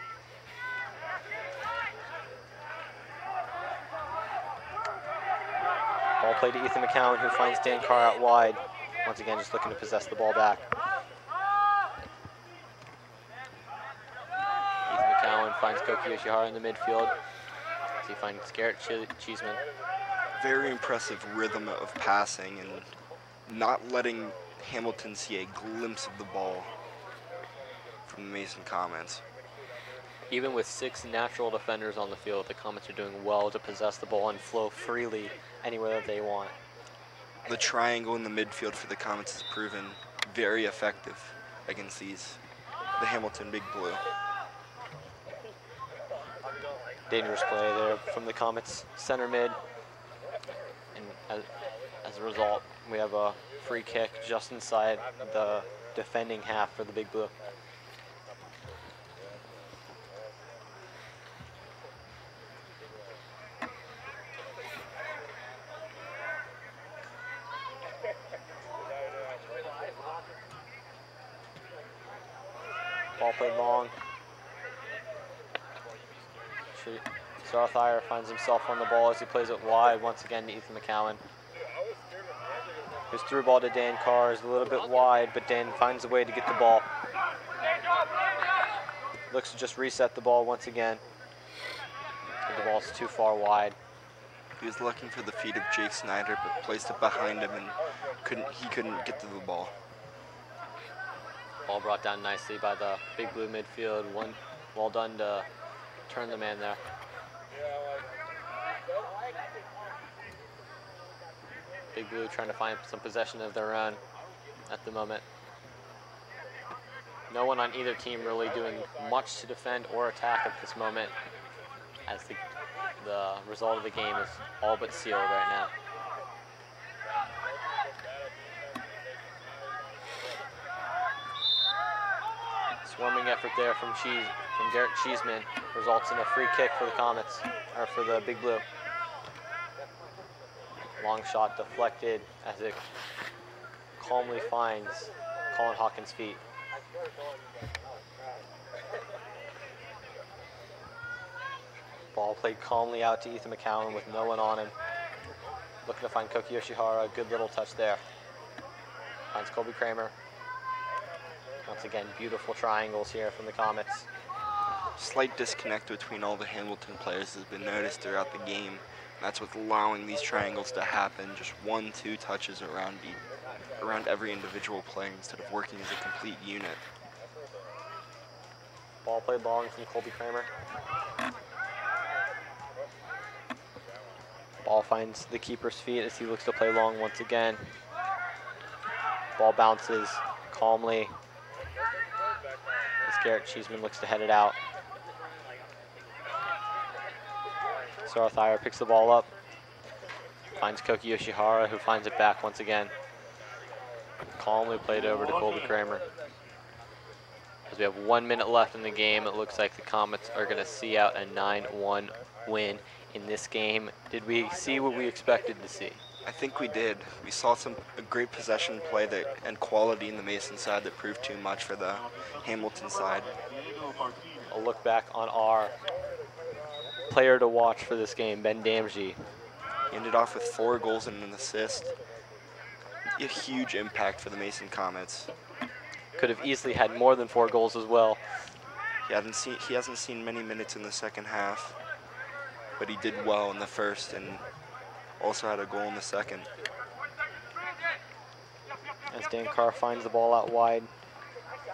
Ball played to Ethan McCowan, who finds Dan Carr out wide. Once again, just looking to possess the ball back. Ethan McCowan finds Koki Yoshihara in the midfield as he finds Garrett Cheeseman. Very impressive rhythm of passing and not letting Hamilton see a glimpse of the ball from the Mason Comets. Even with 6 natural defenders on the field, the Comets are doing well to possess the ball and flow freely anywhere that they want. The triangle in the midfield for the Comets has proven very effective against the Hamilton Big Blue. Dangerous play there from the Comets center mid. And as a result, we have a free kick just inside the defending half for the Big Blue. Ball played long. Sarthier finds himself on the ball as he plays it wide once again to Ethan McCowan. His through ball to Dan Carr is a little bit wide, but Dan finds a way to get the ball. Looks to just reset the ball once again. The ball's too far wide. He was looking for the feet of Jake Snyder, but placed it behind him and he couldn't get to the ball. Ball brought down nicely by the Big Blue midfield. Well done to turn the man there. Big Blue trying to find some possession of their own at the moment. No one on either team really doing much to defend or attack at this moment, as the result of the game is all but sealed right now. Swarming effort there from Garrett Cheeseman results in a free kick for the Comets, or for the Big Blue. Long shot deflected as it calmly finds Colin Hawkins' feet. Ball played calmly out to Ethan McCowan with no one on him. Looking to find Koki Yoshihara, good little touch there. Finds Colby Kramer. Once again, beautiful triangles here from the Comets. Slight disconnect between all the Hamilton players has been noticed throughout the game. That's what's allowing these triangles to happen. Just 1-2 touches around every individual play instead of working as a complete unit. Ball played long from Colby Kramer. Ball finds the keeper's feet as he looks to play long once again. Ball bounces calmly as Garrett Cheeseman looks to head it out. Sarathier picks the ball up, finds Koki Yoshihara, who finds it back once again. Calmly played over to Colby Kramer. As we have 1 minute left in the game, it looks like the Comets are going to see out a 9-1 win in this game. Did we see what we expected to see? I think we did. We saw a great possession play and quality in the Mason side that proved too much for the Hamilton side. A look back on our player to watch for this game, Ben Damji. He ended off with 4 goals and an assist. A huge impact for the Mason Comets. Could have easily had more than 4 goals as well. He hasn't seen many minutes in the second half, but he did well in the first and also had a goal in the second. As Dan Carr finds the ball out wide,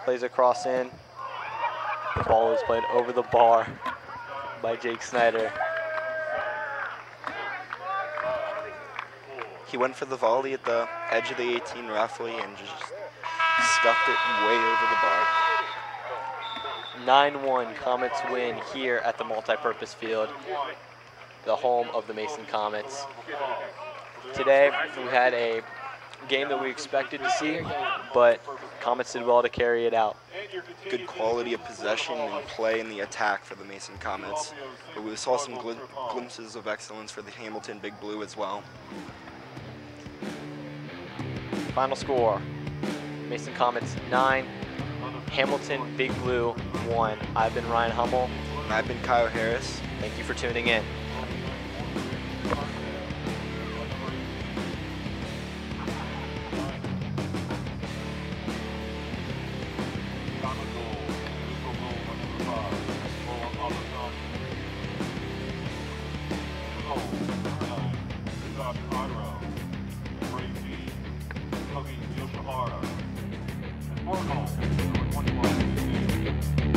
plays across in. The ball is played over the bar by Jake Snyder. He went for the volley at the edge of the 18 roughly and just scuffed it way over the bar. 9-1 Comets win here at the multipurpose field, the home of the Mason Comets. Today we had a game that we expected to see, but Comets did well to carry it out. Good quality of possession and play in the attack for the Mason Comets. But we saw some glimpses of excellence for the Hamilton Big Blue as well. Final score, Mason Comets 9, Hamilton Big Blue 1. I've been Ryan Hummel. And I've been Kyle Harris. Thank you for tuning in. Yoshihara. And 4 goals. Number 21.